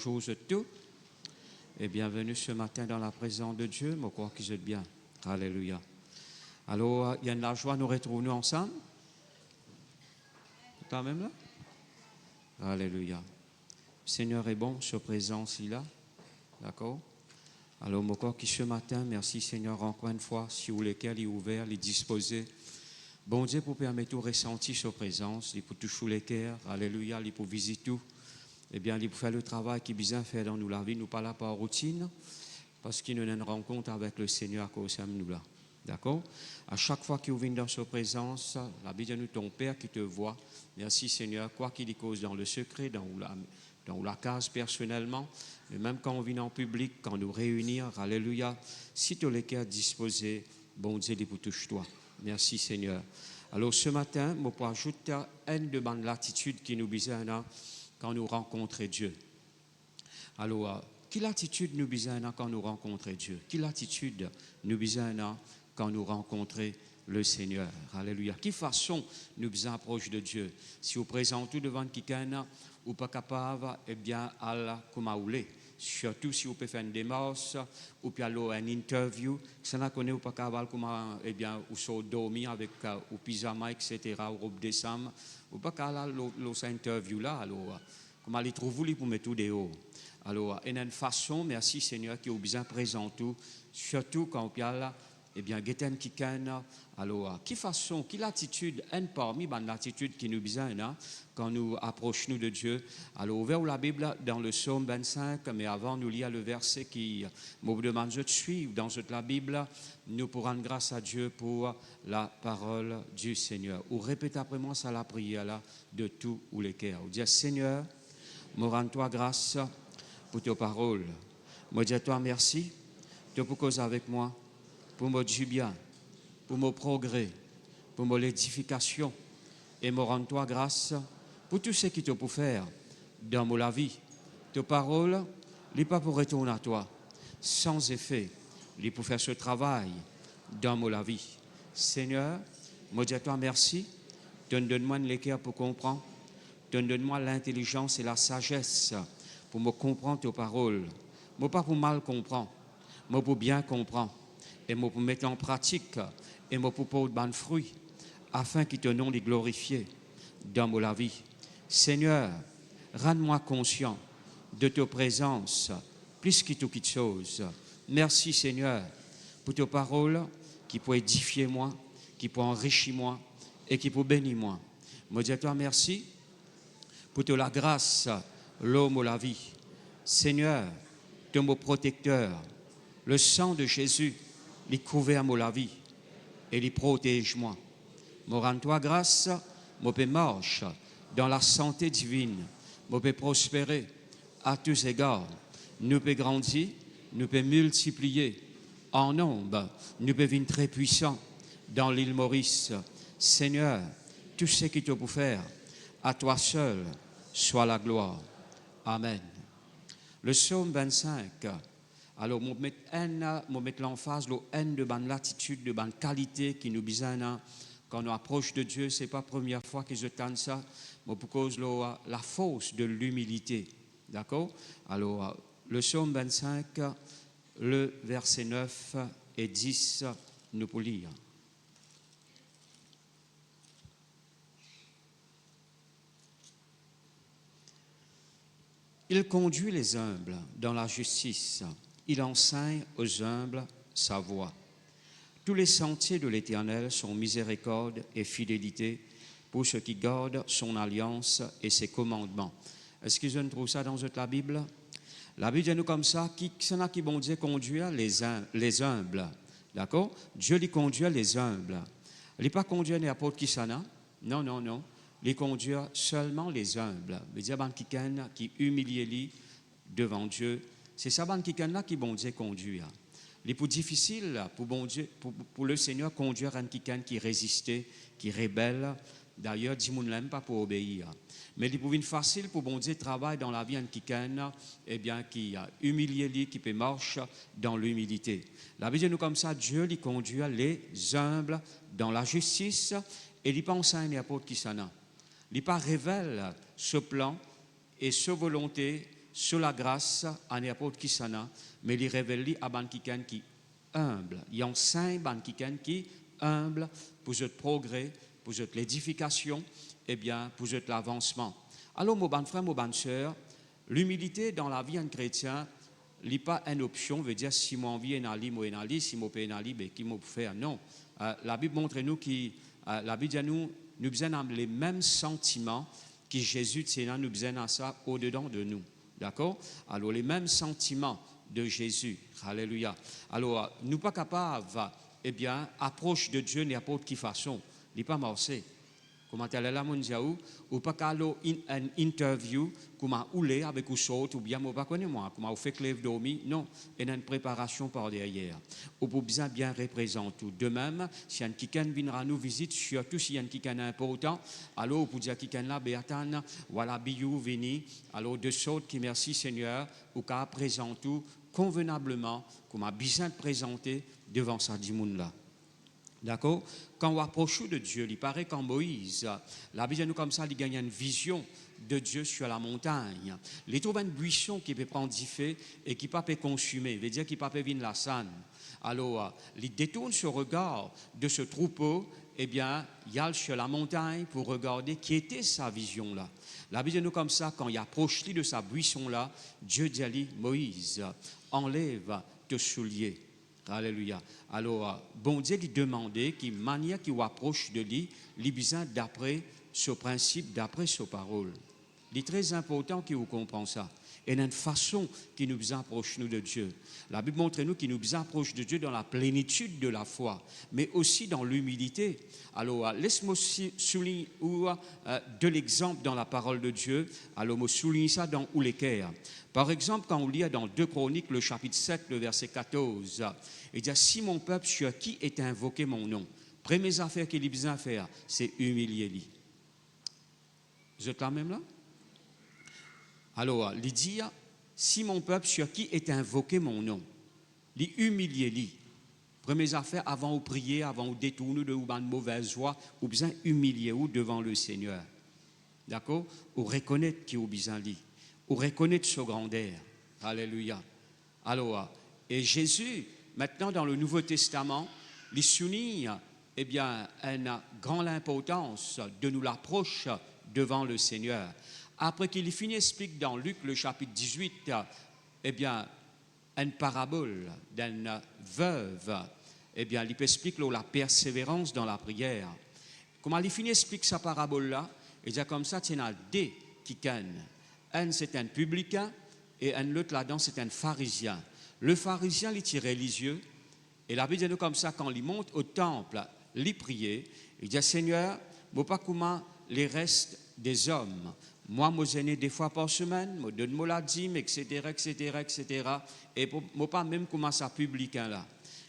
bonjour à tous et bienvenue ce matin dans la présence de Dieu. Je crois que vous êtes bien. Alléluia. Alors, il y a de la joie, nous retrouvons ensemble. Quand même là? Alléluia. Le Seigneur est bon, sa présence est là. D'accord? Alors, je crois que ce matin, merci Seigneur encore une fois, si vous lesquels il est ouvert, il est disposé. Bon Dieu, pour permettre de ressentir sa présence, il pour toucher les cœurs. Alléluia, il pour visiter tout. Eh bien, il pour faire le travail qu'il a besoin de faire dans nous la vie. Nous pas là par routine, parce qu'il nous a une rencontre avec le Seigneur à cause de nous là. D'accord? À chaque fois qu'il vient dans sa présence, la Bible dit nous, ton Père qui te voit. Merci Seigneur, quoi qu'il y cause dans le secret, dans la case personnellement, et même quand on vient en public, quand nous réunir, alléluia, si tu as les cœurs disposés, bon Dieu, il pour touche toi. Merci Seigneur. Alors ce matin, je peux ajouter une demande de l'attitude qui nous besoin quand nous rencontrons Dieu. Alors, quelle attitude nous besoin quand nous rencontrons Dieu? Quelle attitude nous besoin quand nous rencontrons le Seigneur? Alléluia. Quelle façon nous besoin approche de Dieu? Si vous présentez tout devant quelqu'un, ou pas capable, eh bien, Allah comme à ouler. Surtout si vous pouvez faire une démarche, ou puis alors une interview, ça n'a connaît ou pas capable, comment, eh bien, ou soit dormir avec ou pyjama, etc., ou robe de sam, ou pas capable, l'autre interview là, alors, comment les trouver pour mettre tout dehors. Alors, il y a une façon, merci Seigneur, qui est bien présent tout, surtout quand on là, eh bien, Géten Kiken, alors, quelle façon, quelle attitude, une parmi l'attitude qui nous besoin quand nous approchons de Dieu. Alors, ouvrez la Bible dans le psaume 25, mais avant, nous lisons le verset qui me demande de suivre dans la Bible. Nous pourrons rendre grâce à Dieu pour la parole du Seigneur. Ou répétez après moi ça la prière là, de tous les cœurs. Ou dire, Seigneur, me rends-toi grâce pour tes paroles. Me dis-toi merci, de pour cause avec moi, pour me du bien, pour mon progrès, pour mon édification, et me rends-toi grâce pour tout ce qui te peut faire dans la vie. Tes paroles, n'est pas pour retourner à toi, sans effet, n'est pour faire ce travail dans la vie. Seigneur, me dis-toi merci, donne-moi les cœurs pour comprendre, donne-moi l'intelligence et la sagesse pour me comprendre tes paroles. Moi pas pour mal comprendre, moi pour bien comprendre, et moi pour mettre en pratique, et moi pour porter de fruits, afin que ton nom les glorifié dans la vie. Seigneur, rends-moi conscient de ta présence, plus que toute chose. Merci Seigneur pour tes paroles qui peuvent édifier moi, qui peuvent enrichir moi et qui peuvent bénir moi. Je dis à toi merci pour la grâce, l'homme ou la vie. Seigneur, ton mot protecteur, le sang de Jésus, il couvert la vie et il protège moi. Je rends-toi grâce, je peux marcher dans la santé divine, je peux prospérer à tous égards. Nous pouvons grandir, nous pouvons multiplier en nombre, nous pouvons être très puissants dans l'île Maurice. Seigneur, tout ce qui te peut faire, à toi seul soit la gloire. Amen. Le psaume 25, alors, je vais mettre l'emphase, de l'attitude, de la qualité qui nous besoin quand on approche de Dieu. Ce n'est pas la première fois que je tente ça, mais pour cause de la force de l'humilité. D'accord? Alors, le psaume 25, le verset 9 et 10, nous pouvons lire. Il conduit les humbles dans la justice. Il enseigne aux humbles sa voie. Tous les sentiers de l'Éternel sont miséricorde et fidélité pour ceux qui gardent son alliance et ses commandements. Est-ce que je ne trouve ça dans la Bible? La Bible dit nous comme ça, c'est là qui bon Dieu conduire les humbles. D'accord? Dieu lui conduit les humbles. Il n'est pas conduire n'importe qui ça, non? Non, non, non. Il conduit seulement les humbles. Il dit qui humilie devant Dieu. C'est ça qui bon Dieu conduit. Il est plus difficile pour bon Dieu, pour le Seigneur conduire un qui résistait, qui rebelle. D'ailleurs, Dieu ne l'aime pas pour obéir. Mais il est plus facile pour bon Dieu travailler dans la vie un eh bien qui a humilié, qui peut marcher dans l'humilité. La Bible nous comme ça, Dieu lui conduit les humbles dans la justice et il pense à n'importe qui ça n'a. Il pas révèle ce plan et ce volonté sur la grâce à n'importe qui sana, mais il révèle à ban qui humble. Il y a 5 ban qui humble pour votre progrès, pour votre l'édification, et bien pour votre l'avancement. Alors, mon bon frère, mon bonne sœur, l'humilité dans la vie d'un chrétien, n'est pas une option, veut dire si mon vie est ali, moi ali, si mon pays est ali, ben qui m'a faire non. La Bible montre nous la Bible dit nous avons les mêmes sentiments que Jésus tient nous avons ça au-dedans de nous. D'accord? Alors les mêmes sentiments de Jésus. Alléluia. Alors nous pas capables eh bien approche de Dieu n'importe quelle façon. Il n'est pas morcé. Comment elle est là, mon Dieu, ou pas qu'à une interview, comment oulé avec ou saute, ou bien, moi, pas connais moi, comment on fait que dormi, non, il y a une préparation par derrière. Ou pour bien représenter. De même, si un quelqu'un viendra nous visiter, surtout si un quelqu'un important, alors, pour dire quelqu'un là, Béatan, voilà, biou, vini, alors, de sorte qui merci Seigneur, ou qu'à présenter convenablement, comment bien présenter devant ça, du monde là. D'accord? Quand on approche de Dieu, il paraît qu'en Moïse, la Bible nous comme ça, il gagne une vision de Dieu sur la montagne. Il trouve un buisson qui peut prendre du feu et qui ne peut pas consumer, veut dire qu'il ne peut pas venir la sanne. Alors, il détourne ce regard de ce troupeau, eh bien, il y a sur la montagne pour regarder qui était sa vision-là. La Bible nous comme ça, quand il approche de sa buisson-là, Dieu dit à lui, Moïse, enlève tes souliers. Alléluia. Alors, bon Dieu lui demandait qu'il manière qu'il approche de lui, il besoin d'après ce principe, d'après ce parole. Il est très important qu'il vous comprenne ça. Et il y a une façon qui nous approche nous de Dieu. La Bible montre nous qu'il nous approche de Dieu dans la plénitude de la foi, mais aussi dans l'humilité. Alors, laisse-moi souligner de l'exemple dans la parole de Dieu. Alors, je souligne ça dans Ouléker. Par exemple, quand on lit dans 2 Chroniques, le chapitre 7, le verset 14, il dit « Si mon peuple sur qui est invoqué mon nom, première affaire qu'il a besoin de faire, c'est humilier lui. » Vous êtes là même là? Alors, il dit « Si mon peuple sur qui est invoqué mon nom, il humilier lui. » Première affaire, avant de prier, avant de détourner de une mauvaise voie, ou besoin humilier devant le Seigneur. D'accord? Ou reconnaître qu'il a besoin de lui. Ou reconnaître sa grandeur. Alléluia. Alors, et Jésus, maintenant dans le Nouveau Testament, il souligne eh bien, une grande importance de nous l'approche devant le Seigneur. Après qu'il finit, explique dans Luc, le chapitre 18, eh bien, une parabole d'une veuve. Eh bien, il explique la persévérance dans la prière. Comment il finit, explique sa parabole-là, il dit comme ça, il y en a deux qui kennent. Un, c'est un publicain, et un autre là-dedans, c'est un pharisien. Le pharisien, il est religieux, et la Bible dit comme ça, quand il monte au temple, il prie, il dit, Seigneur, je ne sais pas comment les restes des hommes. Moi, je suis des fois par semaine, je donne la dîme, etc., etc., etc. Et je ne sais pas même comment ça publicain là.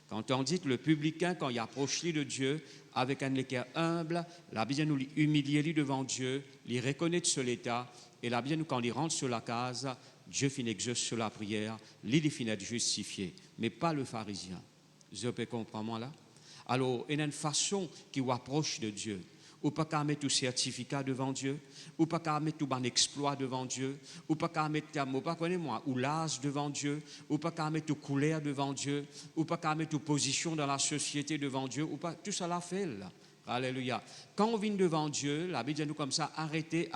Quand on dit que le publicain, quand il approche de Dieu, avec un cœur humble, la Bible nous humilie devant Dieu, il reconnaît sur l'état, et la Bible nous, quand il rentre sur la case, Dieu finit exauce sur la prière, il finit être justifié, mais pas le pharisien. Vous pouvez comprendre moi là? Alors, il y a une façon qui approche de Dieu. Ou pas qu'à mettre tout certificat devant Dieu, ou pas qu'à mettre tout bon exploit devant Dieu, ou pas qu'à mettre, pas connais-moi, ou l'âge devant Dieu, ou pas qu'à mettre tout couleur devant Dieu, ou pas qu'à mettre toute position dans la société devant Dieu, ou pas, tout ça l'a fait là. Alléluia. Quand on vient devant Dieu, la Bible dit nous comme ça, arrêtez,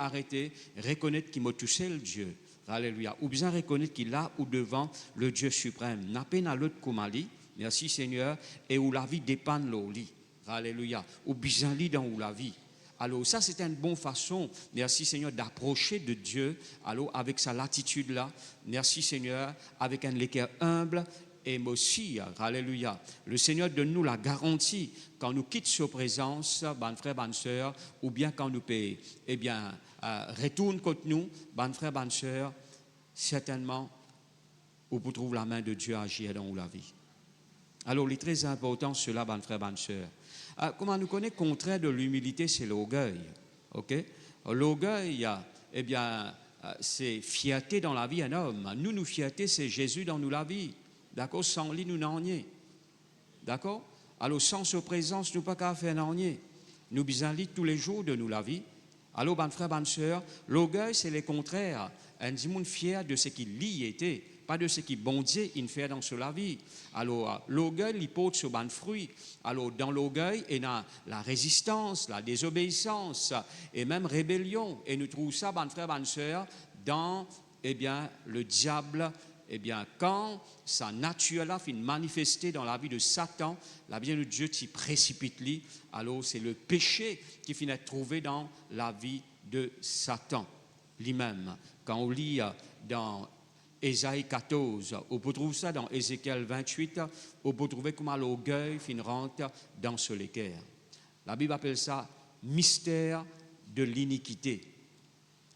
reconnaître qu'il m'a touché le Dieu. Alléluia. Ou bien reconnaître qu'il est là ou devant le Dieu suprême. N'a pas à l'autre comme Ali, merci Seigneur, et où la vie dépend de l'oli. Alléluia. Ou bien lit dans où la vie. Alors ça c'est une bonne façon, merci Seigneur, d'approcher de Dieu, alors avec sa latitude là, merci Seigneur, avec un cœur humble et aussi, alléluia. Le Seigneur donne nous la garantie quand nous quittons sa présence, bon frère, bonne sœur, ou bien quand nous payons, eh bien, retourne contre nous, bon frère, bonne sœur, certainement, vous trouvez la main de Dieu agir dans la vie. Alors il est très important cela, bon frère, bonne sœur. Comment nous connaît, contraire de l'humilité, c'est l'orgueil. Okay? L'orgueil, eh bien, c'est fierté dans la vie d'un homme. Nous, fierté, c'est Jésus dans nous la vie. D'accord? Sans lui, nous n'en rien. D'accord? Alors, sans sa présence, nous pas qu'à faire n'en rien. Nous besoin lui tous les jours de nous la vie. Alors, bonne frère, bonne sœur, l'orgueil, c'est le contraire Un monde fier de ce qu'il y était, pas de ce qui bon Dieu il fait dans la vie. Alors, l'orgueil, il porte sur ban fruit. Alors, dans l'orgueil, il y a la résistance, la désobéissance et même rébellion. Et nous trouvons ça, ban frère, ban sœur, dans, eh bien, le diable. Eh bien, quand sa nature-là finit manifestée dans la vie de Satan, la vie de Dieu s'y précipite. Alors, c'est le péché qui finit être trouvé dans la vie de Satan lui-même. Quand on lit dans Ésaïe 14, on peut trouver ça dans Ézéchiel 28, on peut trouver comment l'orgueil finit rentre dans ce l'équerre. La Bible appelle ça mystère de l'iniquité.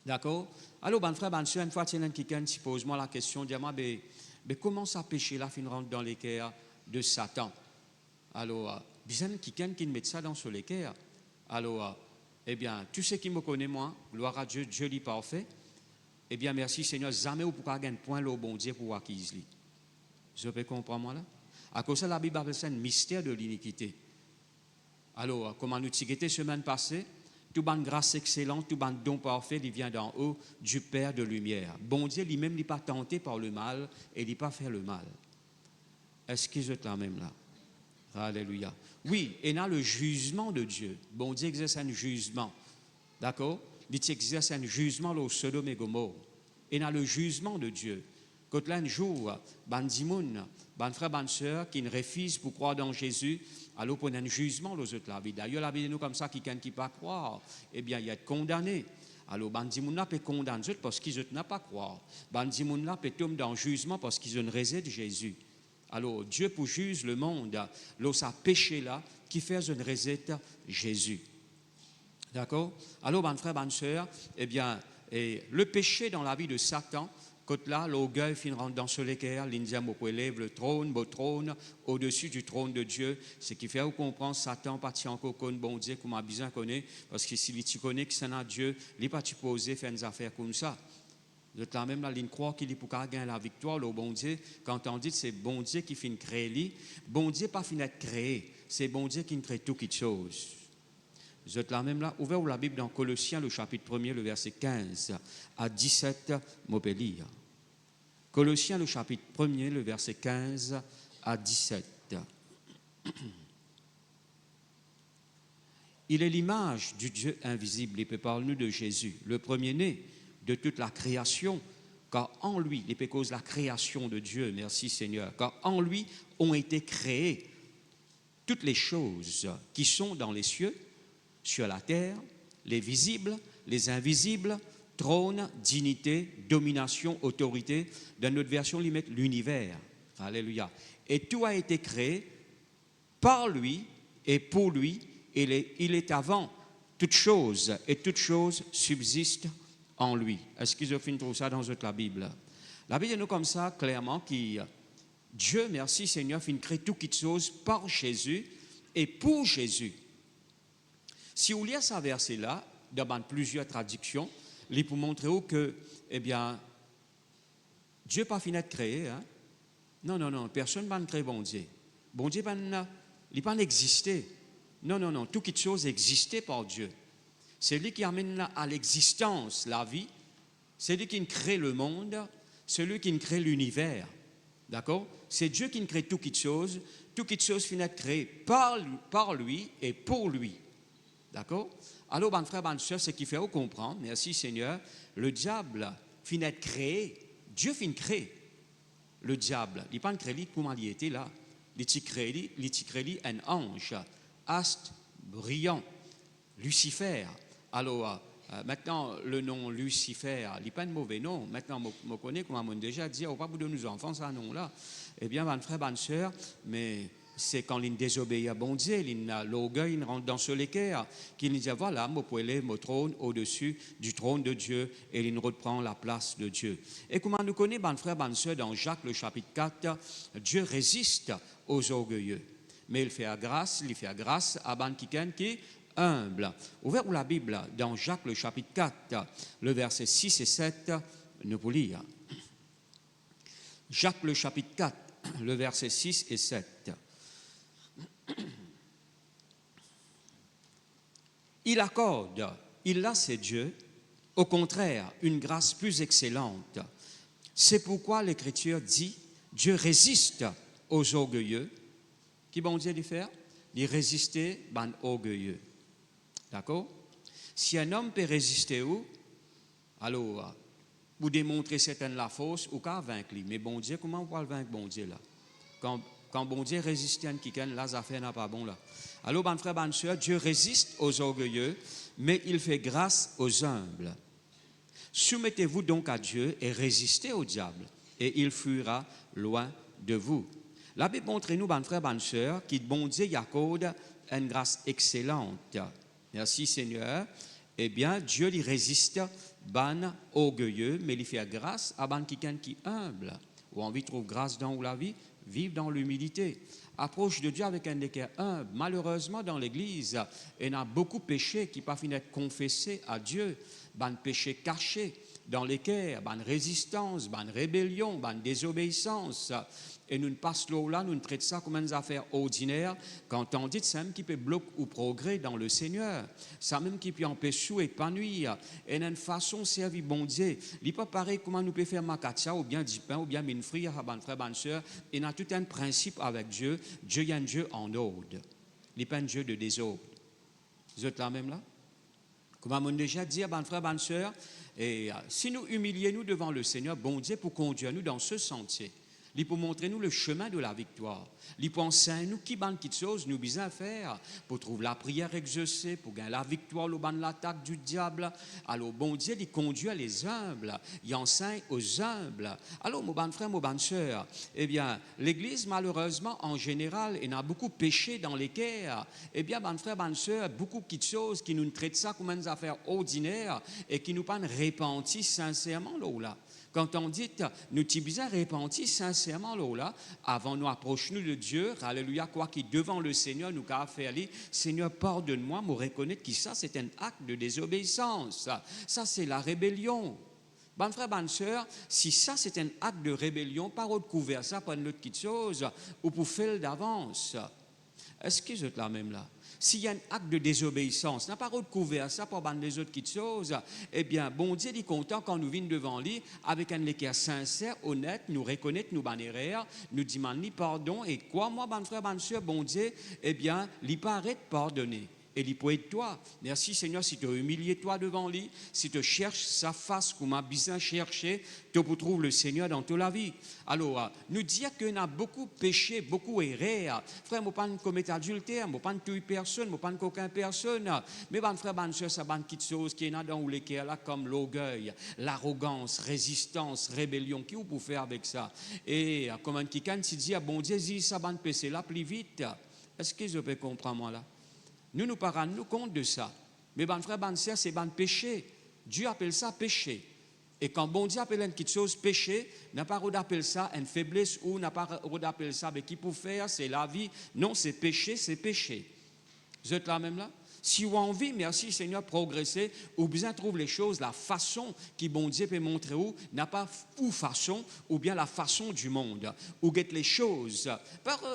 D'accord? Alors, ben frère, ben soeur, une fois, quelqu'un qui pose moi la question, dit moi, mais comment ça péché là fin rentre dans l'équerre de Satan? Alors, bien quelqu'un qui met ça dans ce l'équerre. Alors, eh bien, tu sais qui me connaît moi, gloire à Dieu, Dieu dit parfait. Eh bien, merci Seigneur, jamais vous pouvez gagner point le bon Dieu pour acquise. Je peux comprendre moi là? À cause de la Bible appelle ça un mystère de l'iniquité. Alors, comme nous avons semaine passée, tout bonne grâce excellente, tout bon don parfait, il vient d'en haut du Père de lumière. Bon Dieu lui-même n'est pas tenté par le mal et il n'est pas fait le mal. Est-ce qu'ils sont là même là? Alléluia. Oui, et là le jugement de Dieu. Bon Dieu exerce un jugement. D'accord? Il exerce un jugement au Sodome et Gomorrhe. Et là le jugement de Dieu. Quand là un jour, ban dimoun, ban frère, ban sœur, qui ne refusent pour croire dans Jésus, alors pour un jugement aux autres la vie. D'ailleurs, la vie de nous comme ça, quelqu'un qui ne peut pas croire, eh bien, il est condamné. Alors, ban dimoun là peut condamner eux parce qu'ils n'ont pas croire. Ban dimoun là peut tomber dans le jugement parce qu'ils ont résidé de Jésus. Alors, Dieu pour juger le monde, là, ça péché là, qui fait une résidé Jésus. D'accord? Alors, ban frère, ban sœur, eh bien, le péché dans la vie de Satan, quand là, l'orgueil finira dans ce l'équerre, l'indiam au élève le trône, beau trône, au-dessus du trône de Dieu. Ce qui fait qu'on comprend Satan, pas encore qu'on bon Dieu, comme a bien connu, parce que si tu connais que c'est un Dieu, il n'est pas supposé faire des affaires comme ça. De là même, la ligne croit qu'il est pour gagner la victoire, le bon Dieu. Quand on dit que c'est bon Dieu qui finit créer lui, bon Dieu pas fini d'être créé, c'est bon Dieu qui crée toutes les choses. Vous êtes là même là, ouvert la Bible dans Colossiens, le chapitre 1er, le verset 15 à 17, je peux lire. Colossiens, le chapitre 1er, le verset 15 à 17. Il est l'image du Dieu invisible, il peut parler de Jésus, le premier-né de toute la création, car en lui, il peut cause la création de Dieu, merci Seigneur, car en lui ont été créées toutes les choses qui sont dans les cieux, sur la terre, les visibles, les invisibles, trône, dignité, domination, autorité. Dans notre version, il met l'univers. Alléluia. Et tout a été créé par lui et pour lui. Il est avant toute chose et toute chose subsiste en lui. Est-ce qu'ils ont fait trouver ça dans la Bible? La Bible nous comme ça, clairement, qui Dieu, merci Seigneur, fin crée toutes choses par Jésus et pour Jésus. Si vous lisez ce verset-là, dans plusieurs traductions, il pour montrer que, eh bien, Dieu n'a pas fini de créer. Hein? Non, personne n'a créé bon Dieu. Bon Dieu n'a pas existé. Non, toute chose existait par Dieu. C'est lui qui amène à l'existence la vie, c'est lui qui crée le monde, c'est lui qui crée l'univers. D'accord? C'est Dieu qui crée toute chose finit créée par lui et pour lui. D'accord? Alors, ben frère, ben soeur, ce qui fait comprendre, merci Seigneur, le diable finit d'être créé, Dieu finit créé. Le diable, il n'est pas créé comment il était là. Il crée un ange, astre brillant, Lucifer. Alors, maintenant, le nom Lucifer, il n'est pas un mauvais nom. Maintenant, je connais, comme on déjà dit, on va pas de nos enfants, ça nom-là. Eh bien, ben frère, ben soeur, mais c'est quand il désobéit à bon Dieu, l'orgueil rentre dans ce l'équerre, qu'il dit voilà, je peux élever mon trône au-dessus du trône de Dieu et il reprend la place de Dieu. Et comment nous connaissons, ben frère, ben soeur, dans Jacques le chapitre 4, Dieu résiste aux orgueilleux. Mais il fait grâce à ben qui est humble. Ouvert la Bible dans Jacques le chapitre 4, le verset 6 et 7, nous pouvons lire. Jacques le chapitre 4, le verset 6 et 7. Il accorde, il a c'est Dieu, Au contraire, une grâce plus excellente. C'est pourquoi l'Écriture dit, Dieu résiste aux orgueilleux. Qui bon Dieu dit faire? Il résister aux orgueilleux. D'accord? Si un homme peut résister où? Alors, pour démontrer certaines la force, ou qu'à vaincre lui. Mais bon Dieu, comment on peut vaincre bon Dieu là? Quand bon Dieu résiste à un qui là, ça fait n'a pas bon là. Alors, bon frère, bonne soeur, Dieu résiste aux orgueilleux, mais il fait grâce aux humbles. Soumettez-vous donc à Dieu et résistez au diable, et il fuira loin de vous. La Bible montre-nous, bon frère, bonne soeur, qu'il bon Dieu y accorde une grâce excellente. Merci Seigneur. Eh bien, Dieu lui résiste, ban orgueilleux, mais il fait grâce à ban quelqu'un qui est humble. Ou envie de trouver grâce dans la vie, vivre dans l'humilité. Approche de Dieu avec un cœur humble. Malheureusement, dans l'Église, il y a beaucoup de péchés qui ne peuvent pas être confessés à Dieu. Ban péchés cachés dans les cœurs, ban résistance, ban rébellion, ban désobéissance. Et nous ne passons là, nous ne traitons ça comme une affaire ordinaire. Quand on dit que c'est même qui peut bloquer ou progrès dans le Seigneur, ça même qui peut empêcher ou épanouir. Et une façon de servir bon Dieu. Il n'est pas pareil comment nous pouvons faire makatia ou bien du pain ou bien une frère, bonne frère, bonne soeur. Il y a tout un principe avec Dieu. Dieu est un Dieu en ordre. Il n'est pas un Dieu de désordre. Vous êtes là même là? Comme on a déjà dit, bonne frère, bonne soeur, et si nous humilions devant le Seigneur, bon Dieu, pour conduire nous dans ce sentier. Il pour montrer nous le chemin de la victoire. Il pour enseigner nous qui bonne chose nous besoin faire pour trouver la prière exaucée, pour gagner la victoire au ban de l'attaque du diable. Alors bon Dieu, il conduit les humbles, il enseigne aux humbles. Alors mon bon frère, mon bonne soeur, eh bien l'Église malheureusement en général, il y a beaucoup péché dans les cœurs. Eh bien bon frère, bonne soeur, beaucoup de choses qui nous traitent ça comme une affaire ordinaire et qui nous pas répandent sincèrement là. Quand on dit, nous t'y bien repentis sincèrement là, avant nous approcher de Dieu, alléluia, quoi qu'il devant le Seigneur, nous qu'a fait aller, Seigneur, pardonne-moi, me reconnaître que ça, c'est un acte de désobéissance. Ça, c'est la rébellion. Bon frère, bonne soeur, si ça, c'est un acte de rébellion, pas recouvert ça par une autre chose, ou pour faire d'avance. Est-ce que vous êtes là même là? S'il y a un acte de désobéissance, n'a pas recouvert ça pour ban les autres choses, eh bien, bon Dieu est content quand nous venons devant lui avec un cœur sincère, honnête, nous reconnaître nos bonnes erreurs, nous demandons pardon, et quoi, moi, bon frère, bonne soeur, bon Dieu, eh bien, il paraît de pardonner. Et il peut être toi. Merci Seigneur, si tu as humilié toi devant lui, si tu cherches sa face comme a bien cherché, tu peux trouver le Seigneur dans toute la vie. Alors, nous dire qu'on a beaucoup péché, beaucoup erré. Frère, je ne pas commettre adultère, je ne pas tuer personne, je ne pas aucun personne. Mais bon frère, bonne soeur, ça bonne petite chose qui est dans les cœurs là, comme l'orgueil, l'arrogance, résistance, rébellion. Qui vous peut faire avec ça? Et comme un quelqu'un qui dit, bon Dieu, dis ça bonne péché là plus vite. Est-ce que je peux comprendre moi là? Nous nous parlons nous compte de ça. Mais bon frère, bonne sœur, c'est bon péché. Dieu appelle ça péché. Et quand bon Dieu appelle une petite chose péché, n'a pas d'appeler ça une faiblesse ou n'a pas d'appeler ça, mais qui pour faire, c'est la vie. Non, c'est péché, c'est péché. Vous êtes là même là? Si vous avez envie, merci Seigneur, progresser, ou bien trouver les choses, la façon qui bon Dieu peut montrer où, n'a pas ou façon, ou bien la façon du monde, ou get les choses.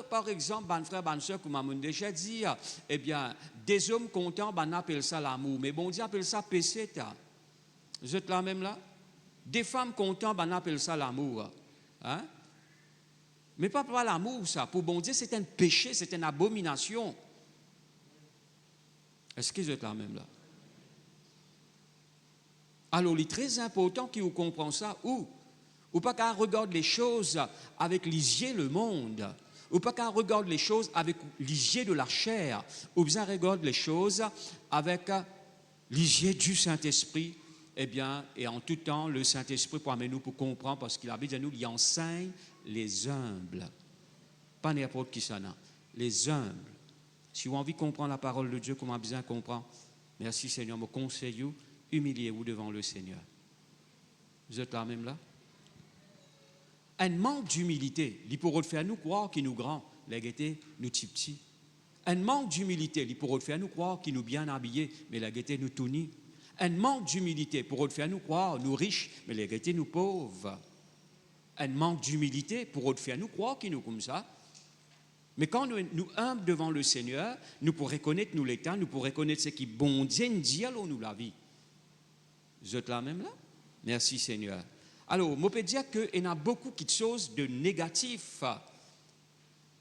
Par exemple, bon frère, bonne soeur, comme on déjà dit, eh bien, des hommes contents, on appelle ça l'amour, mais bon Dieu appelle ça péché. Vous êtes là même là? Des femmes contentes, on appelle ça l'amour. Hein? Mais pas l'amour, ça. Pour bon Dieu, c'est un péché, c'est une abomination. Est-ce que vous êtes là même là? Alors, il est très important que vous compreniez ça. Ou pas qu'à regarder les choses avec les yeux le monde. Ou pas qu'à regarder les choses avec les yeux de la chair. Ou bien regarder les choses avec les yeux du Saint-Esprit. Eh bien, et en tout temps, le Saint-Esprit pour amener nous pour comprendre, parce qu'il a dit à nous, il enseigne les humbles. Pas n'importe qui ça, non. Les humbles. Si vous avez envie de comprendre la parole de Dieu, comment bien comprendre, merci Seigneur, me conseille, humiliez-vous devant le Seigneur. Vous êtes là même là? Un manque d'humilité, il pourrait faire nous croire qu'il nous grand, les gaietés nous petits. Un manque d'humilité, il pourrait faire nous croire qu'il nous bien habillés, mais la gaieté nous tout nus. Un manque d'humilité pourrait faire nous croire nous riches, mais la gaieté nous pauvres. Un manque d'humilité pourrait faire nous croire qu'il nous comme ça. Mais quand nous humbles devant le Seigneur, nous pourrons reconnaître nous l'état, nous pourrons reconnaître ce qui bon Dieu nous dit, alors nous la vie. Vous êtes là même là? Merci Seigneur. Alors, je peux dire qu'il y a beaucoup de choses de négatif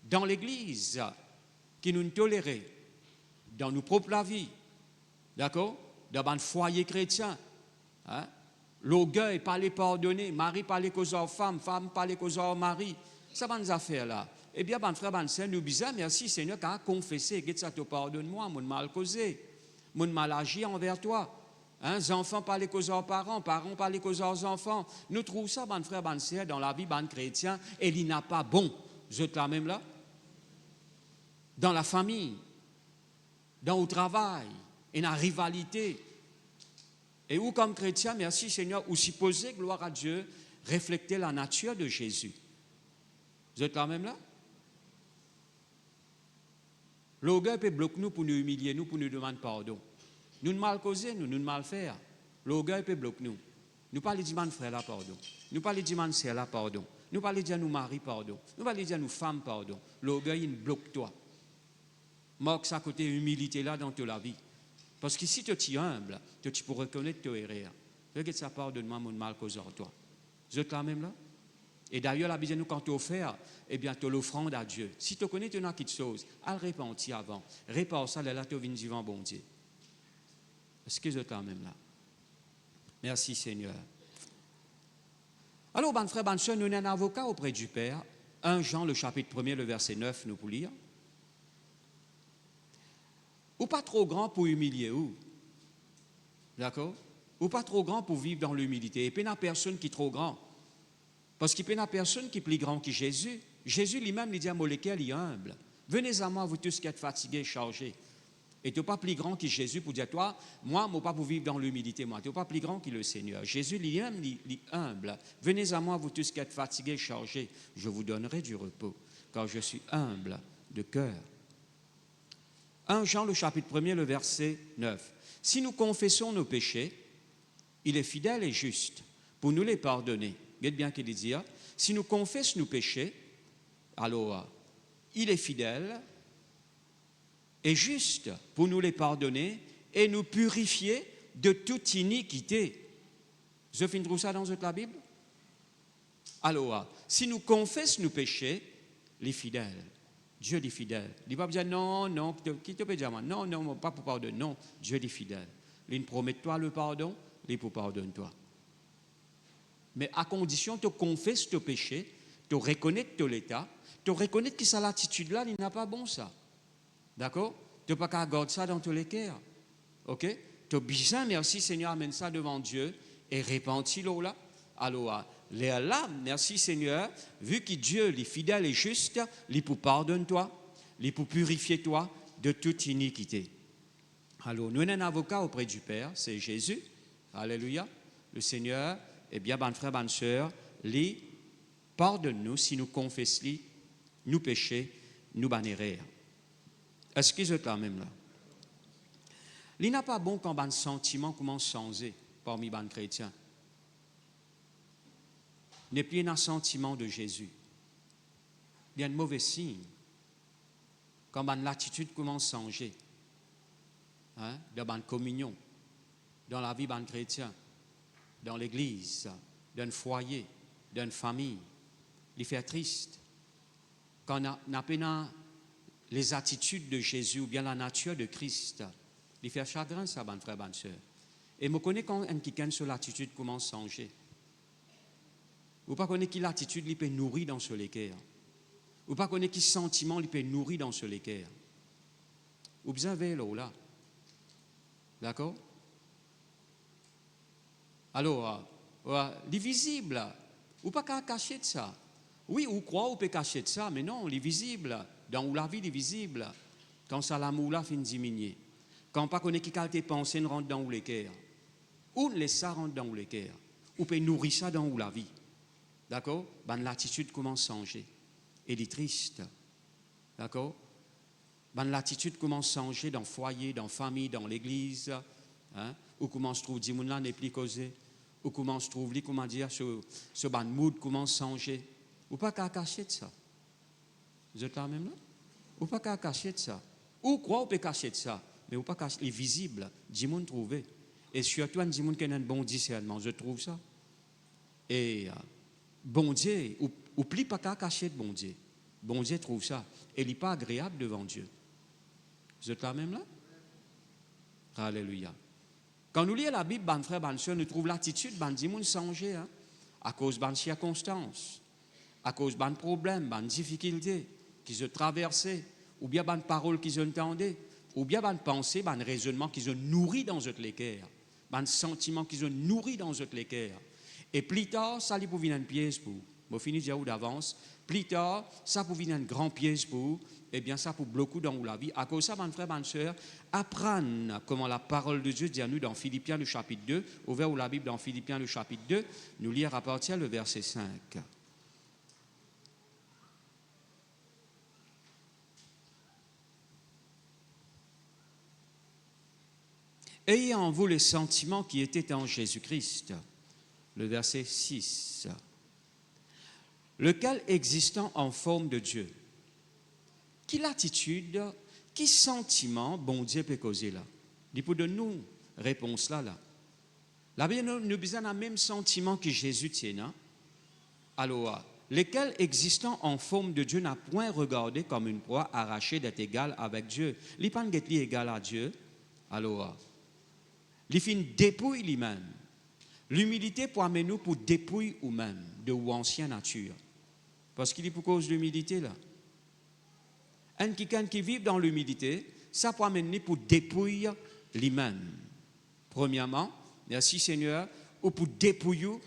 dans l'Église qui nous tolèrent dans nos propres vies. D'accord? Dans un foyer chrétien. Hein? L'orgueil, pas les pardonner. Mari, pas les causes aux femmes. Femme, pas les causes aux mari. Ça va nous affaires là. Eh bien, mon frère, mon sœur, nous disons, merci Seigneur, car confessé, que ça te pardonne-moi, mon mal causé, mon mal agi envers toi. Hein, les enfants pas les causes aux parents, parents pas les causes aux enfants. Nous trouvons ça, mon frère, mon sœur, dans la vie, mon chrétien, et il n'a pas bon. Vous êtes là même là? Dans la famille, dans le travail, et dans la rivalité. Et où, comme chrétien, merci Seigneur, ou supposer, gloire à Dieu, refléter la nature de Jésus. Vous êtes là même là? L'orgueil peut bloquer nous pour nous humilier, nous, pour nous demander pardon. Nous ne mal causer, nous ne mal faire. L'orgueil peut bloquer nous. Nous pas les dire mon frère là, pardon. Nous pas les dire mon sœur là, pardon. Nous pas les dire nous mari, pardon. Nous pas les dire nous femmes, pardon. L'orgueil, il bloque toi. Marque ça côté humilité là dans ta vie. Parce que si tu es humble, tu pourras reconnaître tes erreurs. Regarde ça, pardonne-moi mon mal causé à toi. Vous êtes là même là? Et d'ailleurs, la Bible nous, quand tu offres, eh bien, tu l'offrande à Dieu. Si tu connais une petite chose, elle répandir avant. Répare ça, là, tu viens vivant, bon Dieu. Est-ce que vous êtes là même là? Merci Seigneur. Alors, ben frère, ben soeur, nous avons un avocat auprès du Père. 1 Jean, le chapitre 1er, le verset 9, nous pour lire. Ou pas trop grand pour humilier, ou? D'accord? Ou pas trop grand pour vivre dans l'humilité. Et puis, il n'y a personne qui est trop grand. Parce qu'il n'y a personne qui est plus grand que Jésus. Jésus lui-même, il dit à Moléquel, il est humble. Venez à moi, vous tous qui êtes fatigués, chargés. Et tu n'es pas plus grand que Jésus pour dire, toi, moi, je ne pas pour vivre dans l'humilité, moi. Tu n'es pas plus grand que le Seigneur. Jésus lui-même, il est humble. Venez à moi, vous tous qui êtes fatigués, chargés. Je vous donnerai du repos, car je suis humble de cœur. 1 Jean, le chapitre 1er, le verset 9. Si nous confessons nos péchés, il est fidèle et juste pour nous les pardonner. Regardez bien qu'il dit, si nous confessons nos péchés, alors il est fidèle et juste pour nous les pardonner et nous purifier de toute iniquité. Vous avez trouvé ça dans la Bible? Alors, si nous confessons nos péchés, il est fidèle. Dieu est fidèle. Il ne va pas dire non, non, qui te peut dire non, non, pas pour pardonner. Non, Dieu est fidèle. Il promet toi le pardon, il pour pardonner toi. Mais à condition de confesser tes péchés, de reconnaître ton état, de reconnaître que ça l'attitude-là, il n'a pas bon ça. D'accord? Tu n'as pas qu'à garder ça dans tous les cœurs. Ok? Tu as besoin, merci Seigneur, amène ça devant Dieu et répands-le là. Alors, là, merci Seigneur, vu que Dieu est fidèle et juste, il pour pardonner toi, il pour purifier toi de toute iniquité. Alors, nous avons un avocat auprès du Père, c'est Jésus. Alléluia. Le Seigneur, eh bien, bon frère, bonne sœur, lui, pardonne-nous si nous confessons nos péchés, nous bannirer. Est-ce que vous êtes là même là? Il n'a pas bon quand un sentiment commence à changer parmi les chrétiens. Il n'est plus un sentiment de Jésus. Il y a un mauvais signe quand l'attitude commence à changer. Hein, dans la communion, dans la vie d'un chrétien, dans l'église, dans un foyer, dans une famille. Il fait triste. Quand on n'a pas les attitudes de Jésus ou bien la nature de Christ, il fait chagrin, ça, mon frère, bonne soeur. Et je connais quand quelqu'un sur l'attitude commence à changer. Ou pas connaître qui l'attitude il peut nourrir dans ce cœur. Ou pas connaître qui sentiment il peut nourrir dans ce cœur. Ou bien là. D'accord? Alors, les visibles, ou pas qu'à cacher de ça. Oui, ou croit, ou peut cacher de ça, mais non, les visibles, dans la vie, les visibles, quand ça l'amour là fin diminuer. Quand pas connaît qui tes pensées rentre dans les cœurs. Ou laisse ça rentrer dans les cœurs. Ou peut nourrir ça dans la vie. D'accord? Ben, l'attitude commence à changer. Elle est triste. D'accord? Ben, l'attitude commence à changer dans le foyer, dans la famille, dans l'église. Hein? Ou comment se trouve, dis-moi là, n'est plus causé. Ou comment se trouve, comment dire, ce ban mood commence à changer. Ou pas qu'à cacher de ça. Vous êtes là même là? Ou pas qu'à cacher de ça. Ou quoi, on peut cacher de ça. Mais ou pas cacher, il est visible, dis-moi trouver. Et surtout, on dit qui a un bon discernement, je trouve ça. Et bon Dieu, ou plie pas qu'à cacher de bon Dieu. Bon Dieu trouve ça. Et il n'est pas agréable devant Dieu. Vous êtes là même là? Alléluia. Quand nous lisons la Bible, ban frère, ban soeur, nous trouvons l'attitude, ban dit moun changer, hein, à cause de circonstances, à cause de problèmes, de difficultés qu'ils ont traversées, ou bien de paroles qu'ils entendaient, ou bien de pensées, de raisonnements qu'ils ont nourris dans notre cœur, de sentiments qu'ils ont nourris dans notre cœur. Et plus tard, ça pour venir une pièce pour. Je finis déjà d'avance. Plus tard, ça pour venir une grande pièce pour. Eh bien, ça pour beaucoup dans la vie. À cause de ça, mon frère, ma soeur, apprendre comment la parole de Dieu dit à nous dans Philippiens le chapitre 2, ouvert la Bible dans Philippiens le chapitre 2, nous lire à partir le verset 5. Ayez en vous les sentiments qui étaient en Jésus-Christ, le verset 6, lequel existant en forme de Dieu. Quelle attitude, quel sentiment bon Dieu peut causer là? Il peut donner nous réponse là. Là, nous avons besoin d'un même sentiment que Jésus tient. Alors, lequel existant en forme de Dieu n'a point regardé comme une proie arrachée d'être égal avec Dieu. Il n'est pas égal à Dieu. Alors, il fait une dépouille lui-même. L'humilité pour amener nous pour dépouiller nous-mêmes de ou ancienne nature. Parce qu'il est pour cause de l'humilité là. Un qui vit dans l'humilité, ça peut amener pour dépouiller lui-même. Premièrement, merci Seigneur, ou pour dépouiller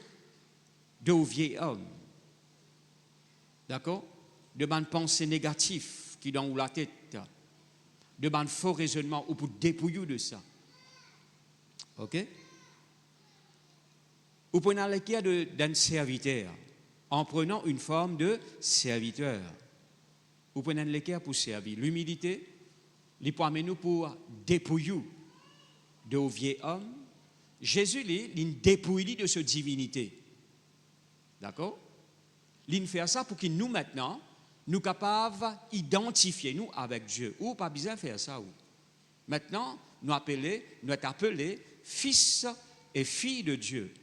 de vieil homme. D'accord? De bonnes pensées négatives qui dans la tête. De bonnes faux raisonnements, ou pour dépouiller de ça. OK? Ou prenez le cas d'un serviteur, en prenant une forme de serviteur. Ou prenez le cas pour servir. L'humilité, il peut amener nous pour dépouiller de vieux homme. Jésus, il dépouille de sa divinité. D'accord? Il fait ça pour que nous, maintenant, nous capables d'identifier nous avec Dieu. Ou pas besoin de faire ça. Ou. Maintenant, nous sommes appelés fils et filles de Dieu.